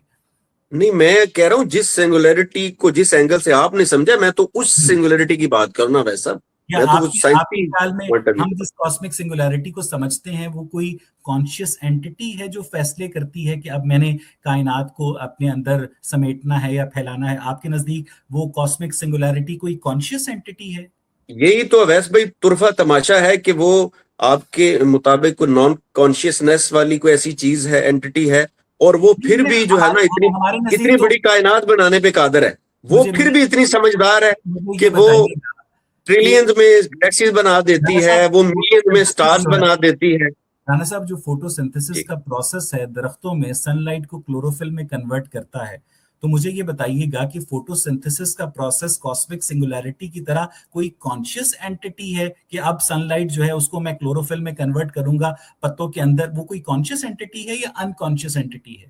نہیں, میں کہہ رہا ہوں جس سنگولیرٹی کو جس اینگل سے آپ نے سمجھا, میں تو اس سنگولیرٹی کی بات کرنا ویسا, کیا میں تو آپ وہ کے سائنسی خیال میں پوائنٹ آف ہم ویو. جس کاسمک سنگولیرٹی کو سمجھتے ہیں وہ کوئی کانشیس اینٹی ہے جو فیصلے کرتی ہے کہ اب میں نے کائنات کو اپنے اندر سمیٹنا ہے یا پھیلانا ہے؟ آپ کے نزدیک وہ کاسمک سنگولیرٹی کوئی کانشیس اینٹی ہے؟ یہی تو اویس بھائی طرفہ تماشا ہے کہ وہ آپ کے مطابق کوئی نان کانشیسنیس والی کوئی ایسی چیز ہے, اینٹی ہے, اور وہ پھر بھی جو ہے نا ہمارے اتنی نزدیک تو بڑی کائنات بنانے پہ قادر ہے, وہ پھر بھی اتنی سمجھدار ہے مجھے کہ یہ وہ بتائیے گا ٹریلینز میں گلیکسیز بنا دیتی ہے, وہ ملین میں سٹارز بنا دیتی ہے. رانا صاحب جو فوٹو سنتھسس جی. کا پروسیس ہے درختوں میں سن لائٹ کو کلوروفل میں کنورٹ کرتا ہے, تو مجھے یہ بتائیے گا کہ فوٹو سنتھسس کا پروسیس کاسمک سنگولیرٹی کی طرح کوئی کانشیس اینٹی ہے کہ اب سن لائٹ جو ہے اس کو میں کلوروفل میں کنورٹ کروں گا پتوں کے اندر, وہ کوئی کانشیس اینٹی ہے یا انکانشیس اینٹی ہے؟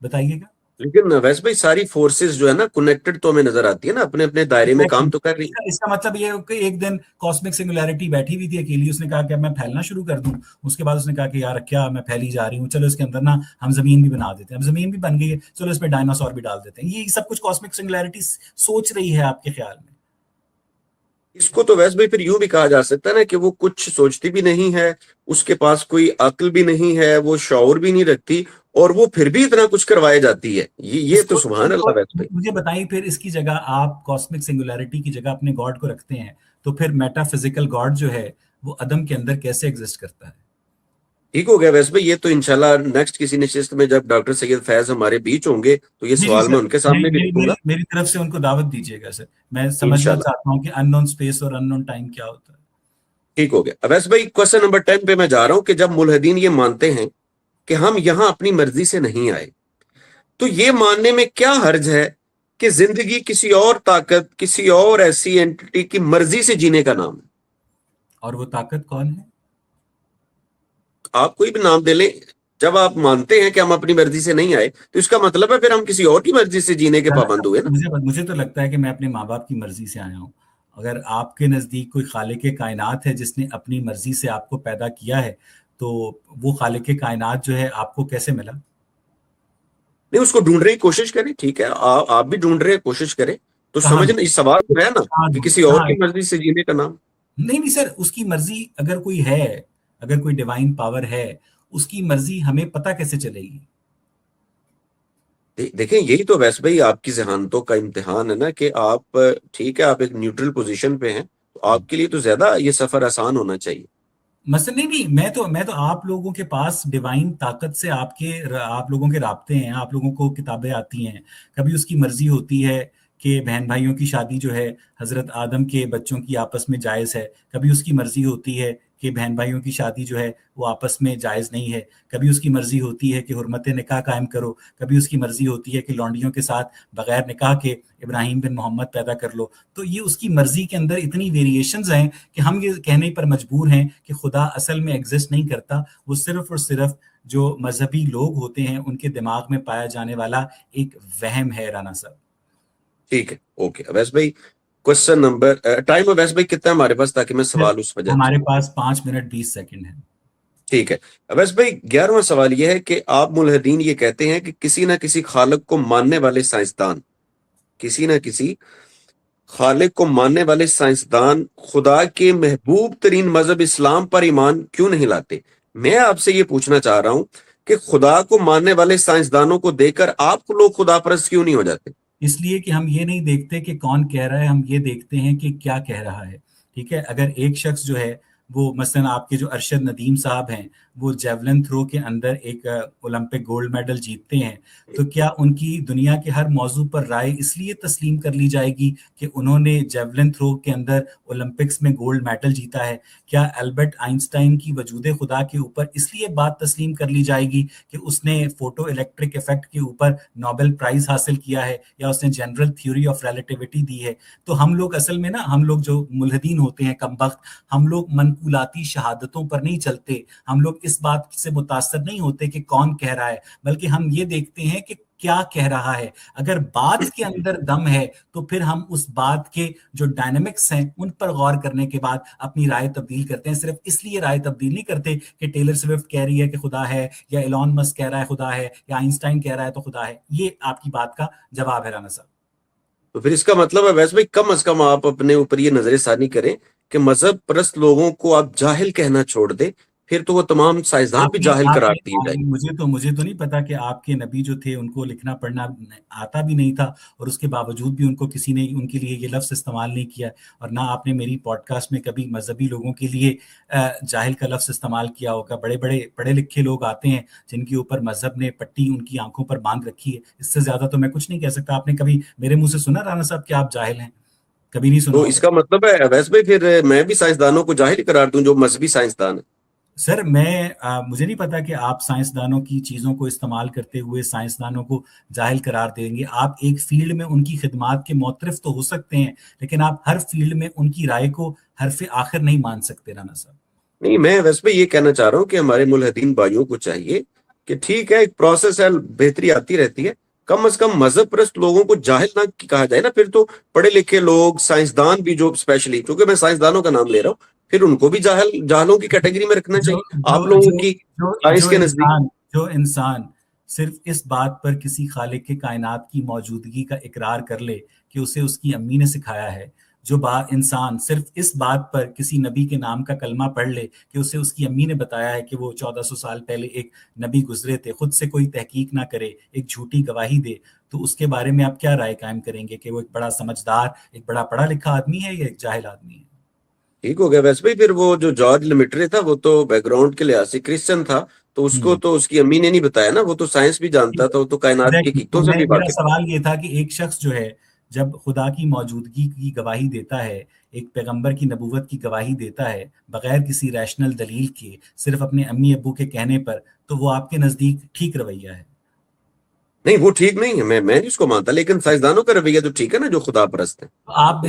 بتائیے گا. لیکن ویسے بھائی ساری فورسز جو ہے نا کنیکٹڈ تو ہمیں نظر آتی ہے نا, اپنے اپنے دائرے میں کام تو کر رہی ہے. اس کا مطلب یہ کہ ایک دن کاسمک سنگولیرٹی بیٹھی ہوئی تھی اکیلی, اس نے کہا کہ اب میں پھیلنا شروع کر دوں, اس کے بعد اس نے کہا کہ یار کیا میں پھیلی جا رہی ہوں, چلو اس کے اندر نا ہم زمین بھی بنا دیتے ہیں, اب زمین بھی بن گئی ہے, چلو اس میں ڈائناسور بھی ڈال دیتے ہیں. یہ سب کچھ کاسمک سنگولیرٹی سوچ رہی ہے آپ کے خیال میں؟ اس کو تو ویسے بھائی پھر یوں بھی کہا جا سکتا ہے نا کہ وہ کچھ سوچتی بھی نہیں ہے, اس کے پاس کوئی عقل بھی نہیں ہے, وہ شعور بھی نہیں رکھتی, اور وہ پھر بھی اتنا کچھ کروائے جاتی ہے. یہ تو سبحان اللہ. ویسے بھائی مجھے بتائیے پھر اس کی جگہ آپ کاسمک سنگولیرٹی کی جگہ اپنے گاڈ کو رکھتے ہیں, تو پھر میٹا فزیکل گاڈ جو ہے وہ عدم کے اندر کیسے ایگزسٹ کرتا ہے؟ ٹھیک ہو گیا ویسے بھائی, یہ تو انشاءاللہ نیکسٹ کسی نشست میں جب ڈاکٹر سید فیض ہمارے بیچ ہوں گے تو یہ سوال میں ان کے سامنے بھی رکھوں گا. میری طرف سے ان کو دعوت دیجیے گا سر, میں سمجھنا انشاءاللہ. چاہتا ہوں کہ ان نون اسپیس اور ان نون ٹائم کیا ہوتا ہے. ٹھیک ہو گیا. ویسے بھائی کوسچن نمبر 10 پہ میں جا رہا ہوں کہ جب ملحدین یہ مانتے ہیں کہ ہم یہاں اپنی مرضی سے نہیں آئے, تو یہ ماننے میں کیا حرج ہے کہ زندگی کسی اور طاقت, کسی اور ایسی اینٹی کی مرضی سے جینے کا نام ہے؟ اور وہ طاقت کون ہے؟ آپ کوئی بھی نام دے لیں. جب آپ مانتے ہیں کہ ہم اپنی مرضی سے نہیں آئے تو اس کا مطلب ہے پھر ہم کسی اور کی مرضی سے جینے کے پابند ہوئے نا. مجھے تو لگتا ہے کہ میں اپنے ماں باپ کی مرضی سے آیا ہوں. اگر آپ کے نزدیک کوئی خالق کائنات ہے جس نے اپنی مرضی سے آپ کو پیدا کیا ہے, تو وہ خالق کائنات جو ہے آپ کو کیسے ملا؟ نہیں, اس کو ڈھونڈنے کی کوشش کریں, ٹھیک ہے, آپ بھی ڈھونڈ رہے کوشش کریں, تو کہاں سمجھنا اس سوال تو ہے نا کہ کسی اور کی مرضی سے جینے کا نام. نہیں سر, اس کی مرضی اگر کوئی ہے, اگر کوئی ڈیوائن پاور ہے, اس کی مرضی ہمیں پتہ کیسے چلے گی؟ دیکھیں یہی تو ویسے بھائی آپ کی ذہانتوں کا امتحان ہے نا کہ آپ ٹھیک ہے آپ ایک نیوٹرل پوزیشن پہ ہیں, تو آپ کے لیے تو زیادہ یہ سفر آسان ہونا چاہیے. مثلا نہیں, میں تو آپ لوگوں کے پاس ڈیوائن طاقت سے آپ لوگوں کے رابطے ہیں, آپ لوگوں کو کتابیں آتی ہیں, کبھی اس کی مرضی ہوتی ہے کہ بہن بھائیوں کی شادی جو ہے حضرت آدم کے بچوں کی آپس میں جائز ہے, کبھی اس کی مرضی ہوتی ہے کہ بہن بھائیوں کی شادی جو ہے وہ آپس میں جائز نہیں ہے, کبھی اس کی مرضی ہوتی ہے کہ حرمت نکاح قائم کرو, کبھی اس کی مرضی ہوتی ہے کہ لونڈیوں کے ساتھ بغیر نکاح کے ابراہیم بن محمد پیدا کر لو. تو یہ اس کی مرضی کے اندر اتنی ویریشنز ہیں کہ ہم یہ کہنے پر مجبور ہیں کہ خدا اصل میں ایگزسٹ نہیں کرتا, وہ صرف اور صرف جو مذہبی لوگ ہوتے ہیں ان کے دماغ میں پایا جانے والا ایک وہم ہے. رانا صاحب ٹھیک ہے, اوکے. اویس بھائی کوشچن نمبر ٹائم اویس بھائی کتنا ہے ہمارے پاس, تاکہ میں سوال اس وجہ ہمارے پاس 5 منٹ 20 سیکنڈ ہے. ٹھیک ہے. اویس بھائی 11واں سوال یہ ہے کہ آپ ملحدین یہ کہتے ہیں کہ کسی نہ کسی خالق کو ماننے والے سائنسدان, کسی نہ کسی خالق کو ماننے والے سائنسدان خدا کے محبوب ترین مذہب اسلام پر ایمان کیوں نہیں لاتے. میں آپ سے یہ پوچھنا چاہ رہا ہوں کہ خدا کو ماننے والے سائنسدانوں کو دیکھ کر آپ لوگ خدا پرست کیوں نہیں ہو جاتے؟ اس لیے کہ ہم یہ نہیں دیکھتے کہ کون کہہ رہا ہے، ہم یہ دیکھتے ہیں کہ کیا کہہ رہا ہے. ٹھیک ہے، اگر ایک شخص جو ہے وہ مثلا آپ کے جو ارشد ندیم صاحب ہیں، وہ جیولن تھرو کے اندر ایک اولمپک گولڈ میڈل جیتتے ہیں، تو کیا ان کی دنیا کے ہر موضوع پر رائے اس لیے تسلیم کر لی جائے گی کہ انہوں نے جیولن تھرو کے اندر اولمپکس میں گولڈ میڈل جیتا ہے؟ کیا البرٹ آئنسٹائن کی وجود خدا کے اوپر اس لیے بات تسلیم کر لی جائے گی کہ اس نے فوٹو الیکٹرک ایفیکٹ کے اوپر نوبل پرائز حاصل کیا ہے یا اس نے جنرل تھیوری آف ریلیٹیوٹی دی ہے؟ تو ہم لوگ اصل میں نا، ہم لوگ جو ملحدین ہوتے ہیں کم بخت، ہم لوگ منقولاتی شہادتوں پر نہیں چلتے، ہم لوگ اس بات سے متاثر نہیں ہوتے کہ کون کہہ رہا ہے، بلکہ ہم یہ دیکھتے ہیں کہ کیا کہہ رہا ہے. اگر بات کے اندر دم ہے تو پھر ہم اس بات کے جو ڈائنامکس ہیں ان پر غور کرنے کے بعد اپنی رائے تبدیل کرتے ہیں. صرف اس لیے رائے تبدیل نہیں کرتے کہ ٹیلر سوئفٹ کہہ رہی ہے کہ خدا ہے، یا ایلون مسک کہہ رہا ہے خدا ہے، یا آئنسٹائن کہہ رہا ہے تو خدا ہے. یہ آپ کی بات کا جواب ہے رانا صاحب. تو پھر اس کا مطلب ہے ویسے بھائی کم از کم آپ اپنے اوپر یہ نظر ثانی کریں کہ مذہب پرست لوگوں کو آپ جاہل کہنا چھوڑ دیں، پھر تو وہ تمام سائنسدان بھی جاہل قرار دیے جائیں. مجھے تو نہیں پتا کہ آپ کے نبی جو تھے ان کو لکھنا پڑھنا آتا بھی نہیں تھا، اور اس کے باوجود بھی ان کو کسی نے ان کے لیے یہ لفظ استعمال نہیں کیا، اور نہ آپ نے میری پوڈ کاسٹ میں کبھی مذہبی لوگوں کے لیے جاہل کا لفظ استعمال کیا ہوگا. بڑے بڑے پڑھے لکھے لوگ آتے ہیں جن کے اوپر مذہب نے پٹی ان کی آنکھوں پر باندھ رکھی ہے. اس سے زیادہ تو میں کچھ نہیں کہہ سکتا. آپ نے کبھی میرے منہ سے سنا رانا صاحب کہ آپ جاہل ہیں؟ کبھی نہیں سنا تو ہوگا. اس کا مطلب ہے ویسے بھائی پھر میں بھی سائنسدانوں کو جاہل قرار دوں جو مذہبی سائنسدان ہیں؟ سر مجھے نہیں پتا کہ آپ سائنسدانوں کی چیزوں کو استعمال کرتے ہوئے سائنسدانوں کو جاہل قرار دیں گے. آپ ایک فیلڈ میں ان کی خدمات کے معترف تو ہو سکتے ہیں، لیکن آپ ہر فیلڈ میں ان کی رائے کو حرف آخر نہیں مان سکتے رانا صاحب. نہیں، میں ویسے بھی یہ کہنا چاہ رہا ہوں کہ ہمارے ملحدین بھائیوں کو چاہیے کہ ٹھیک ہے، ایک پروسیس ہے، بہتری آتی رہتی ہے، کم از کم مذہب پرست لوگوں کو جاہل نہ کہا جائے نا. پھر تو پڑھے لکھے لوگ، سائنسدان بھی جو اسپیشلی، کیونکہ میں سائنسدانوں کا نام لے رہا ہوں، پھر ان کو بھی جاہلوں کی کیٹیگری میں رکھنا جو چاہیے جو آپ لوگوں جو کی جو سائنس جو کے نزدیک. انسان صرف اس بات پر کسی خالق کے کائنات کی موجودگی کا اقرار کر لے کہ اسے اس کی امی نے سکھایا ہے، جو انسان صرف اس بات پر کسی نبی کے نام کا کلمہ پڑھ لے کہ اسے اس کی امی نے بتایا ہے کہ وہ 1400 سال پہلے ایک نبی گزرے تھے، خود سے کوئی تحقیق نہ کرے، ایک جھوٹی گواہی دے، تو اس کے بارے میں آپ کیا رائے قائم کریں گے کہ وہ ایک بڑا سمجھدار، ایک بڑا پڑھا لکھا آدمی ہے یا ایک جاہل آدمی ہے؟ ٹھیک ہو گیا. ویسے بھی پھر وہ جو جارج لیمیٹرے تھا وہ تو بیک گراؤنڈ کے لحاظ سے کرسچن تھا، تو اس کو تو اس کی امی نے نہیں بتایا نا، وہ تو سائنس بھی جانتا تھا، وہ تو کائنات کی حقیقتوں سے بھی میرا واقف. سوال یہ تھا کہ ایک شخص جو ہے جب خدا کی موجودگی کی گواہی دیتا ہے، ایک پیغمبر کی نبوت کی گواہی دیتا ہے بغیر کسی ریشنل دلیل کے، صرف اپنے امی ابو کے کہنے پر، تو وہ آپ کے نزدیک ٹھیک رویہ ہے؟ نہیں، وہ ٹھیک نہیں ہے، میں نہیں اس کو مانتا، لیکن سائنسدانوں کا رویہ تو ٹھیک ہے نا، جو خدا پرست ہیں. آپ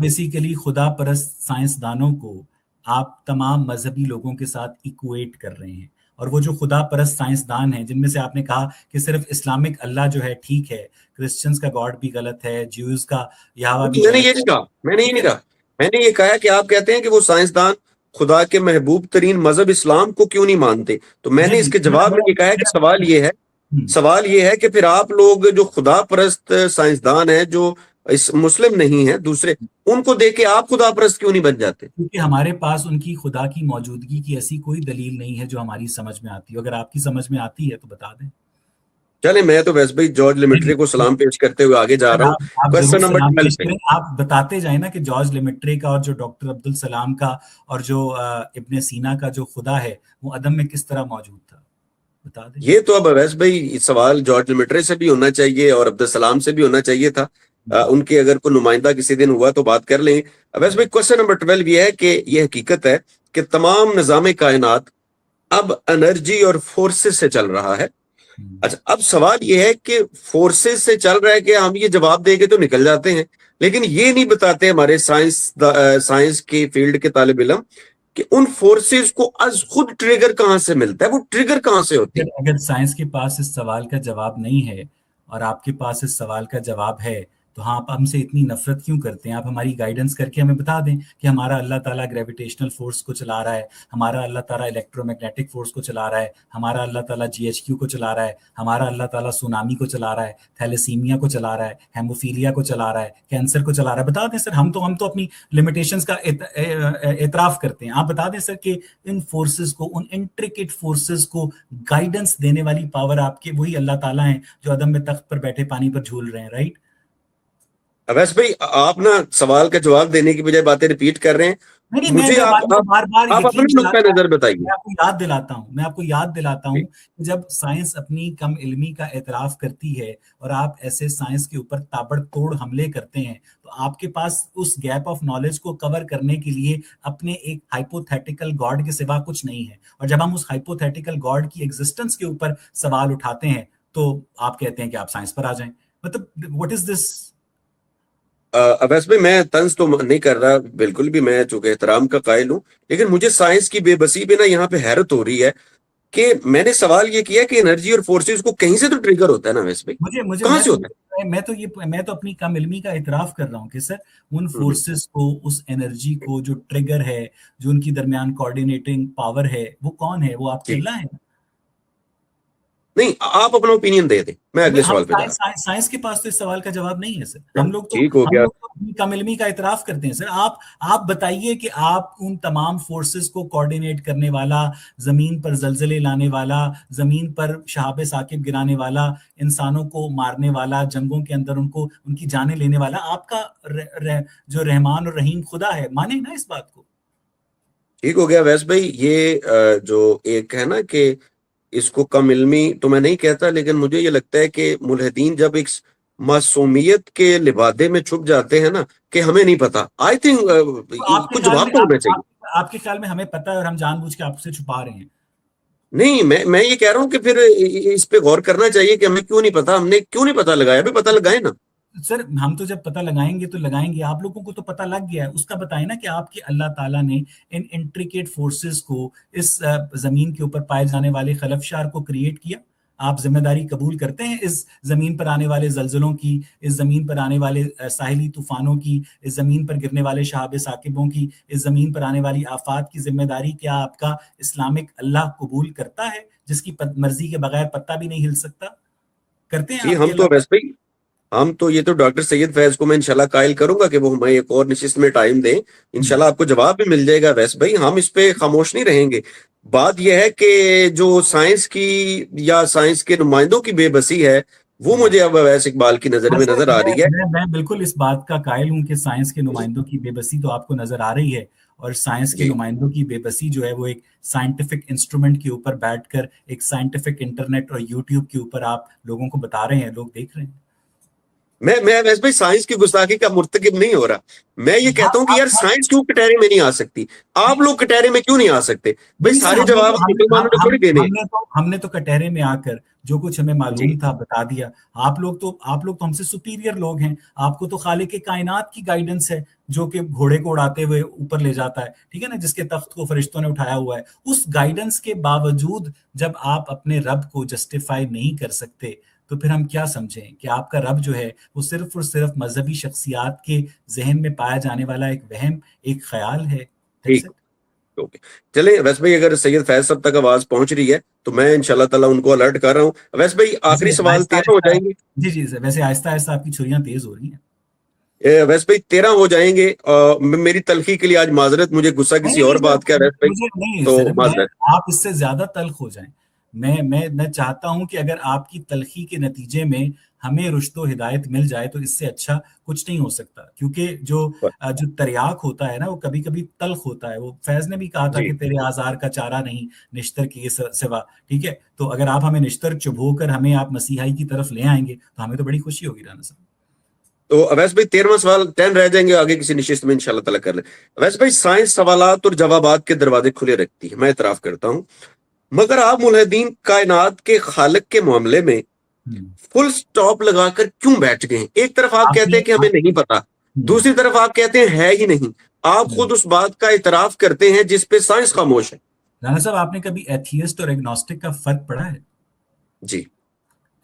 بیسیکلی خدا پرست سائنسدانوں کو آپ تمام مذہبی لوگوں کے ساتھ ایکویٹ کر رہے ہیں، اور وہ جو خدا پرست سائنسدان ہیں جن میں سے آپ نے کہا کہ صرف اسلامک اللہ جو ہے ٹھیک ہے، کرسچنز کا گاڈ بھی غلط ہے، جیوز کا یہوہ بھی میں نے غلط یہ ہے. نہیں کہا، میں نے یہ ٹھیک نہیں ہے، کہا، میں نے یہ کہا کہ آپ کہتے ہیں کہ وہ سائنسدان خدا کے محبوب ترین مذہب اسلام کو کیوں نہیں مانتے، تو میں جی نے اس جی کے جواب میں یہ کہا ہے کہ سوال یہ ہے کہ پھر آپ لوگ جو خدا پرست سائنسدان ہیں، جو مسلم نہیں ہیں دوسرے، ان کو دیکھ کے آپ خدا پرست کیوں نہیں بن جاتے؟ کیونکہ ہمارے پاس ان کی خدا کی موجودگی کی ایسی کوئی دلیل نہیں ہے جو ہماری سمجھ میں آتی ہے. اگر آپ کی سمجھ میں آتی ہے تو بتا دیں. چلیں، میں تو ویسے بھائی جارج لیمیٹرے کو سلام پیش کرتے ہوئے آگے جا رہا ہوں. آپ ضرور کوسچن نمبر سلام 12 پیش پہ کریں. آپ بتاتے جائیں نا کہ جارج لیمیٹرے کا اور جو ڈاکٹر عبدالسلام کا اور جو ابن سینا کا جو خدا ہے وہ عدم میں کس طرح موجود تھا، بتا دیں. یہ تو اب اویس بھائی سوال جارج لیمیٹرے سے بھی ہونا چاہیے اور عبدالسلام سے بھی ہونا چاہیے تھا. ان کے اگر کوئی نمائندہ کسی دن ہوا تو بات کر لیں. اویس بھائی کوسچن نمبر 12 یہ ہے کہ یہ حقیقت ہے کہ تمام نظام کائنات اب انرجی اور فورسز سے چل رہا ہے. اچھا، اب سوال یہ ہے کہ فورسز سے چل رہا ہے کہ ہم یہ جواب دے کے تو نکل جاتے ہیں، لیکن یہ نہیں بتاتے ہمارے سائنس کی فیلڈ کے طالب علم کہ ان فورسز کو از خود ٹریگر کہاں سے ملتا ہے، وہ ٹریگر کہاں سے ہوتی ہے. اگر سائنس کے پاس اس سوال کا جواب نہیں ہے اور آپ کے پاس اس سوال کا جواب ہے تو ہاں آپ ہم سے اتنی نفرت کیوں کرتے ہیں؟ آپ ہماری گائیڈنس کر کے ہمیں بتا دیں کہ ہمارا اللہ تعالیٰ گریویٹیشنل فورس کو چلا رہا ہے، ہمارا اللہ تعالیٰ الیکٹرو میگنیٹک فورس کو چلا رہا ہے، ہمارا اللہ تعالیٰ GHQ کو چلا رہا ہے، ہمارا اللہ تعالیٰ سونامی کو چلا رہا ہے، تھیلیسیمیا کو چلا رہا ہے، ہیموفیلیا کو چلا رہا ہے، کینسر کو چلا رہا ہے. بتا دیں سر. ہم تو اپنی لمیٹیشنز کا اعتراف کرتے ہیں. آپ بتا دیں سر کہ ان فورسز کو، ان انٹریکیٹ فورسز کو گائیڈنس دینے والی پاور آپ کے وہی اللہ تعالیٰ ہیں جو عدم میں تخت پر بیٹھے پانی پر جھول رہے ہیں، رائٹ؟ اویس بھائی آپ نا سوال کا جواب دینے کی بجائے باتیں ریپیٹ کر رہے ہیں. نہیں، مجھے میں بار بار آپ یقین اپنے نقطۂ نظر بتائیے. میں آپ کو یاد دلاتا ہوں کہ جب سائنس اپنی کم علمی کا اعتراف کرتی ہے اور آپ ایسے سائنس کے اوپر تابڑ توڑ حملے کرتے ہیں تو آپ کے پاس اس گیپ آف نالج کو کور کرنے کے لیے اپنے ایک ہائپوتھیٹیکل گاڈ کے سوا کچھ نہیں ہے. اور جب ہم اس ہائپوتھیٹیکل گاڈ کی ایگزسٹنس کے اوپر سوال اٹھاتے ہیں تو آپ کہتے ہیں کہ آپ سائنس پر آ جائیں. مطلب واٹ از دس؟ اویس بھائی میں طنز تو نہیں کر رہا بالکل بھی، میں چونکہ احترام کا قائل ہوں، لیکن مجھے سائنس کی بے بسی پہ نا یہاں پہ حیرت ہو رہی ہے کہ میں نے سوال یہ کیا کہ انرجی اور فورسز کو کہیں سے تو ٹریگر ہوتا ہے نا اویس بھائی، کہاں سے ہوتا ہے؟ میں تو اپنی کم علمی کا اعتراف کر رہا ہوں کہ سر ان فورسز کو، اس انرجی کو جو ٹریگر ہے، جو ان کی درمیان کوآرڈینیٹنگ پاور ہے، وہ کون ہے؟ وہ آپ کے اللہ ہیں. نہیں آپ اپنا اوپینین دے دیں، میں اگلے سوال پہ جا رہا ہوں. سائنس کے پاس تو اس سوال کا جواب نہیں ہے سر. ہم لوگ ٹھیک ہو گیا. تو اپنی کم علمی کا اعتراف کرتے ہیں سر. آپ بتائیے کہ آپ ان تمام فورسز کو کوآرڈینیٹ کرنے والا، زمین پر زلزلے لانے والا، زمین پر شہاب ثاقب گرانے والا، انسانوں کو مارنے والا، جنگوں کے اندر ان کی جانیں لینے والا آپ کا جو رحمان اور رحیم خدا ہے، مانیں نا اس بات کو. ٹھیک ہو گیا ویس بھائی. یہ جو ایک ہے نا کہ اس کو کم علمی تو میں نہیں کہتا، لیکن مجھے یہ لگتا ہے کہ ملحدین جب ایک معصومیت کے لبادے میں چھپ جاتے ہیں نا کہ ہمیں نہیں پتا، آئی تھنک کچھ جواب تو ہونا چاہیے. آپ کے خیال میں ہمیں پتا ہے اور ہم جان بوجھ کے آپ سے چھپا رہے ہیں؟ نہیں، میں یہ کہہ رہا ہوں کہ پھر اس پہ غور کرنا چاہیے کہ ہمیں کیوں نہیں پتا، ہم نے کیوں نہیں پتا لگایا. ابھی پتا لگائے نا سر. ہم تو جب پتہ لگائیں گے تو لگائیں گے، آپ لوگوں کو تو پتہ لگ گیا ہے. اس کا بتائیں نا کہ آپ کے اللہ تعالیٰ نے ان انٹریکیٹ فورسز کو اس زمین کے اوپر پائے جانے والے خلفشار کو کریٹ کیا. آپ ذمہ داری قبول کرتے ہیں اس زمین پر آنے والے زلزلوں کی، اس زمین پر آنے والے ساحلی طوفانوں کی، اس زمین پر گرنے والے شہاب ثاقبوں کی، اس زمین پر آنے والی آفات کی ذمہ داری کیا آپ کا اسلامک اللہ قبول کرتا ہے، جس کی مرضی کے بغیر پتہ بھی نہیں ہل سکتا؟ کرتے ہیں جی. آپ ہم تو ویسے بھائی ہم تو یہ تو ڈاکٹر سید فیض کو میں انشاءاللہ قائل کروں گا کہ وہ ہمیں ایک اور نشست میں ٹائم دیں، انشاءاللہ آپ کو جواب بھی مل جائے گا. ویسے بھائی ہم اس پہ خاموش نہیں رہیں گے. بات یہ ہے کہ جو سائنس کی یا سائنس کے نمائندوں کی بے بسی ہے وہ مجھے اب اویس اقبال کی نظر میں نظر آ رہی ہے. میں بالکل اس بات کا قائل ہوں کہ سائنس کے نمائندوں کی بے بسی تو آپ کو نظر آ رہی ہے، اور سائنس کے نمائندوں کی بے بسی جو ہے وہ ایک سائنٹیفک انسٹرومنٹ کے اوپر بیٹھ کر ایک سائنٹیفک انٹرنیٹ اور یوٹیوب کے اوپر آپ لوگوں کو بتا رہے ہیں، لوگ دیکھ رہے ہیں. میں ویسے بھائی سائنس کی گستاخی کا مرتکب نہیں ہو رہا. میں یہ کہتا ہوں کہ یار سائنس کیوں کٹہرے میں نہیں آ سکتی؟ آپ لوگ کٹہرے میں کیوں نہیں آ سکتے بھائی؟ سارے جواب مسلمانوں نے تھوڑی دینے. ہم نے تو کٹہرے میں آ کر جو کچھ ہمیں معلوم تھا بتا دیا. آپ لوگ تو ہم سے سپیریئر لوگ ہیں. آپ کو تو خالق کائنات کی گائیڈنس ہے جو کہ گھوڑے کو اڑاتے ہوئے اوپر لے جاتا ہے، ٹھیک ہے نا، جس کے تخت کو فرشتوں نے اٹھایا ہوا ہے. اس گائیڈنس کے باوجود جب آپ اپنے رب کو جسٹیفائی نہیں کر سکتے تو پھر ہم کیا سمجھیں کہ آپ کا رب جو ہے وہ صرف اور صرف مذہبی شخصیات کے ذہن میں پایا جانے والا ایک وہم، ایک خیال ہے. چلیں ویس بھائی، اگر سید فیض صاحب تک آواز پہنچ رہی ہے تو میں انشاءاللہ تعالیٰ ان کو الرٹ کر رہا ہوں. ویس بھائی آخری سوال 13 ہو جائیں گے. جی ویسے آہستہ آہستہ آپ کی چھریاں تیز ہو رہی ہیں. ویس بھائی 13 ہو جائیں گے. میری تلخی کے لیے آج معذرت، مجھے غصہ کسی اور بات کا ویس بھائی تو معذرت. آپ اس سے زیادہ تلخ ہو جائیں. میں چاہتا ہوں کہ اگر آپ کی تلخی کے نتیجے میں ہمیں رشد و ہدایت مل جائے تو اس سے اچھا کچھ نہیں ہو سکتا، کیونکہ جو تریاق ہوتا ہے نا وہ کبھی کبھی تلخ ہوتا ہے. وہ فیض نے بھی کہا تھا کہ تیرے آزار کا چارہ نہیں نشتر کی سوا، ٹھیک ہے. تو اگر آپ ہمیں نشتر چبھو کر ہمیں آپ مسیحائی کی طرف لے آئیں گے تو ہمیں تو بڑی خوشی ہوگی رانا صاحب. تو اویس بھائی 13واں سوال 10 رہ جائیں گے، آگے کسی نشست میں انشاءاللہ تعالیٰ کر لیں. اویس بھائی سائنس سوالات اور جوابات کے دروازے کھلے رکھتی ہے، میں اعتراف کرتا ہوں، مگر آپ ملحدین کائنات کے خالق کے معاملے میں فل سٹاپ لگا کر کیوں بیٹھ گئے ہیں؟ ایک طرف آپ کہتے ہیں کہ ہمیں نہیں پتا، دوسری طرف آپ کہتے ہیں ہے ہی نہیں. آپ خود اس بات کا اعتراف کرتے ہیں جس پہ سائنس خاموش ہے. رانا صاحب آپ نے کبھی ایتھیسٹ اور ایگنوسٹک کا فرق پڑھا ہے؟ جی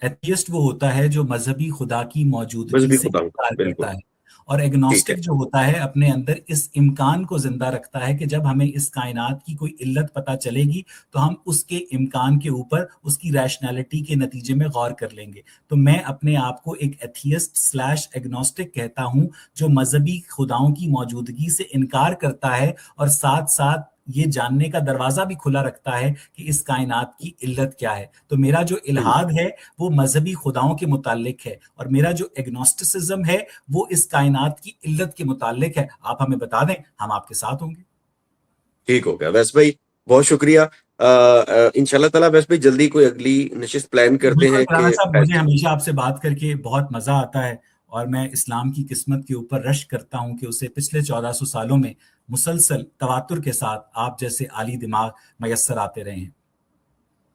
ایتھیسٹ وہ ہوتا ہے جو مذہبی خدا کی موجودگی مذہبی سے خدا انکار بالکل کرتا ہے، اور ٹھیک ہے ایگنوسٹک جو ہوتا ہے اپنے اندر اس امکان کو زندہ رکھتا ہے کہ جب ہمیں اس کائنات کی کوئی علت پتہ چلے گی تو ہم اس کے امکان کے اوپر اس کی ریشنالٹی کے نتیجے میں غور کر لیں گے۔ تو میں اپنے آپ کو ایک ایتھیسٹ سلیش ایگنوسٹک کہتا ہوں جو مذہبی خداؤں کی موجودگی سے انکار کرتا ہے اور ساتھ ساتھ یہ جاننے کا دروازہ بھی کھلا رکھتا ہے کہ اس کائنات کی علت کیا ہے۔ تو میرا جو الحاد ہے وہ مذہبی خداؤں کے متعلق ہے، اور میرا جو ایگنوسٹسزم ہے وہ اس کائنات کی علت کے متعلق ہے۔ آپ ہمیں بتا دیں، ہم آپ کے ساتھ ہوں گے۔ ٹھیک ہو گیا ویس بھائی، بہت شکریہ۔ انشاءاللہ تعالیٰ ویس بھائی جلدی کوئی اگلی نشست پلان کرتے بالکل ہیں رانا کہ صاحب، مجھے ہمیشہ آپ سے بات کر کے بہت مزہ آتا ہے، اور میں اسلام کی قسمت کے اوپر رشک کرتا ہوں کہ اسے پچھلے 1400 سالوں میں مسلسل تواتر کے ساتھ آپ جیسے عالی دماغ میسر آتے رہے ہیں۔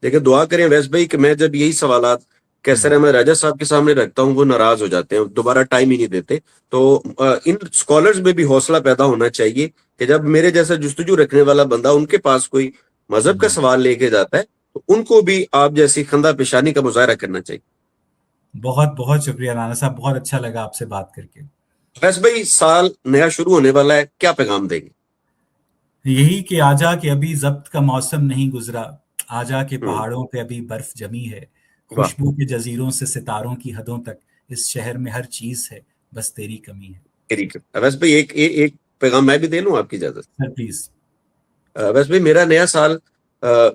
دیکھیں دعا کریں ویس بھائی کہ میں جب یہی سوالات کیسر احمد راجہ صاحب کے سامنے رکھتا ہوں وہ ناراض ہو جاتے ہیں، دوبارہ ٹائم ہی نہیں دیتے۔ تو ان اسکالرز میں بھی حوصلہ پیدا ہونا چاہیے کہ جب میرے جیسا جستجو رکھنے والا بندہ ان کے پاس کوئی مذہب کا سوال لے کے جاتا ہے تو ان کو بھی آپ جیسی خندہ پیشانی کا مظاہرہ کرنا چاہیے۔ بہت بہت شکریہ رانا صاحب، بہت اچھا لگا آپ سے بات کر کے۔ ویس بھائی سال نیا شروع ہونے والا ہے، کیا پیغام دیں گے؟ یہی کہ آجا کہ ابھی ضبط کا موسم نہیں گزرا، آجا کہ ہوں، پہاڑوں پہ ابھی برف جمی ہے، واہ، خوشبو کے جزیروں سے ستاروں کی حدوں تک اس شہر میں ہر چیز ہے، بس تیری کمی ہے۔ ٹھیک ہے ویس بھائی ایک پیغام میں بھی دے لوں آپ کی اجازت؟ Sir please. ویسے بھی میرا نیا سال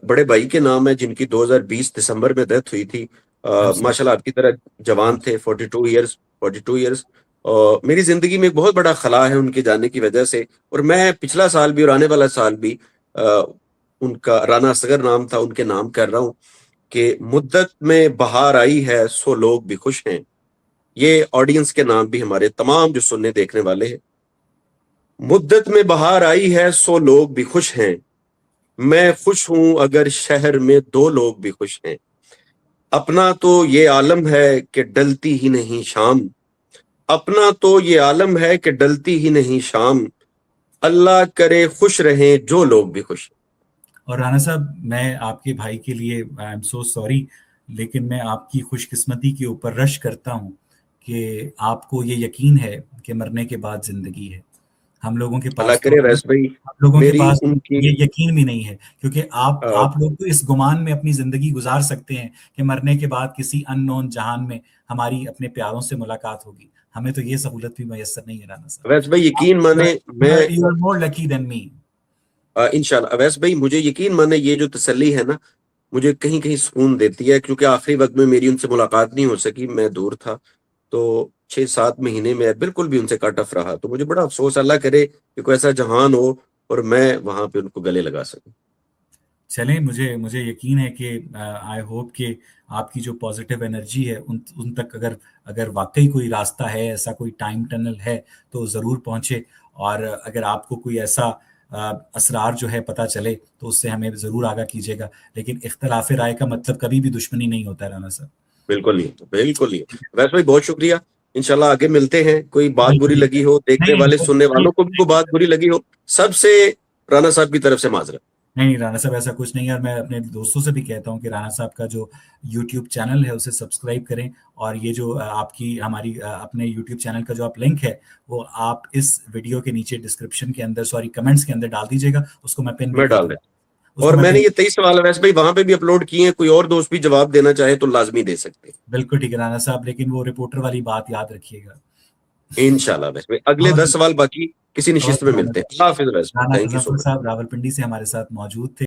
بڑے بھائی کے نام ہے جن کی 2020 دسمبر میں ڈیتھ ہوئی تھی۔ ماشاءاللہ آپ کی طرح جوان تھے، 42 ایئرز، اور میری زندگی میں ایک بہت بڑا خلا ہے ان کے جانے کی وجہ سے۔ اور میں پچھلا سال بھی اور آنے والا سال بھی ان کا رانا اصغر نام تھا ان کے نام کر رہا ہوں کہ مدت میں بہار آئی ہے سو لوگ بھی خوش ہیں۔ یہ آڈینس کے نام بھی ہمارے تمام جو سننے دیکھنے والے ہیں۔ مدت میں بہار آئی ہے سو لوگ بھی خوش ہیں، میں خوش ہوں اگر شہر میں دو لوگ بھی خوش ہیں۔ اپنا تو یہ عالم ہے کہ ڈلتی ہی نہیں شام، اپنا تو یہ عالم ہے کہ ڈلتی ہی نہیں شام، اللہ کرے خوش رہیں جو لوگ بھی خوش ہیں۔ اور رانا صاحب، میں آپ کے بھائی کے لیے آئی ایم سو سوری، لیکن میں آپ کی خوش قسمتی کے اوپر رش کرتا ہوں کہ آپ کو یہ یقین ہے کہ مرنے کے بعد زندگی ہے۔ ہم لوگوں کے اللہ پاس تو کرے ویس بھائی ہم لوگوں کے میری پاس ان کی یہ یقین بھی نہیں ہے، کیونکہ آپ لوگ تو اس گمان میں اپنی زندگی گزار سکتے ہیں کہ مرنے کے بعد کسی ان نون جہان میں ہماری اپنے پیاروں سے ملاقات ہوگی۔ ہمیں تو یہ سہولت بھی میسر نہیں ہے رانا صاحب۔ ویس بھائی یقین مانے میں You are more lucky than me۔ انشاءاللہ اویس بھائی مجھے یقین مانے یہ جو تسلی ہے نا مجھے کہیں کہیں سکون دیتی ہے، کیونکہ آخری وقت میں میری ان سے ملاقات نہیں ہو سکی، میں دور تھا، تو 6-7 مہینے میں بالکل بھی ان سے کٹ آف رہا، تو مجھے بڑا افسوس، اللہ کرے کہ کوئی ایسا جہان ہو اور میں وہاں پہ ان کو گلے لگا سکوں۔ چلیں، مجھے یقین ہے کہ آئی ہوپ کہ آپ کی جو پازیٹیو انرجی ہے ان تک اگر واقعی کوئی راستہ ہے، ایسا کوئی ٹائم ٹنل ہے تو ضرور پہنچے، اور اگر آپ کو کوئی ایسا اسرار جو ہے پتہ چلے تو اس سے ہمیں ضرور آگاہ کیجیے گا۔ لیکن اختلاف رائے کا مطلب کبھی بھی دشمنی نہیں ہوتا ہے رانا صاحب۔ بالکل نہیں ہوتا، بالکل نہیں ہوتا۔ ویسے بھائی بہت شکریہ، انشاءاللہ آگے ملتے ہیں۔ کوئی بات بالکل بری ٹھیک ہے۔ لگی ہو، دیکھنے نہیں والے سننے والوں کو بھی کوئی نہیں بات بری لگی ہو، سب سے رانا صاحب کی طرف سے معذرت۔ نہیں رانا صاحب، ایسا کچھ نہیں ہے، اور میں اپنے دوستوں سے بھی کہتا ہوں کہ رانا صاحب کا جو یوٹیوب چینل ہے اسے سبسکرائب کریں، اور یہ جو آپ کی ہماری اپنے یوٹیوب چینل کا جو آپ لنک ہے وہ آپ اس ویڈیو کے نیچے ڈسکرپشن کے اندر کمنٹس کے اندر ڈال دیجیے گا، اس کو میں پن بھی میں کر ڈال دوں دیتا گا، ہوں، اس کو اور میں میں نے پن۔ یہ 23 سوال ویسے بھائی وہاں پہ بھی اپلوڈ کیے ہیں، کوئی اور دوست بھی جواب دینا چاہے تو لازمی دے سکتے ہیں۔ بالکل ٹھیک ہے رانا صاحب، لیکن وہ رپورٹر والی بات یاد رکھیے گا۔ انشاءاللہ ویسے بھائی اگلے بہت 10 سوال باقی کسی بہت نشست میں ملتے ہیں۔ اللہ حافظ ویسے بھائی، Rana thank you so Muzaffar much. صاحب راولپنڈی سے ہمارے ساتھ موجود تھے۔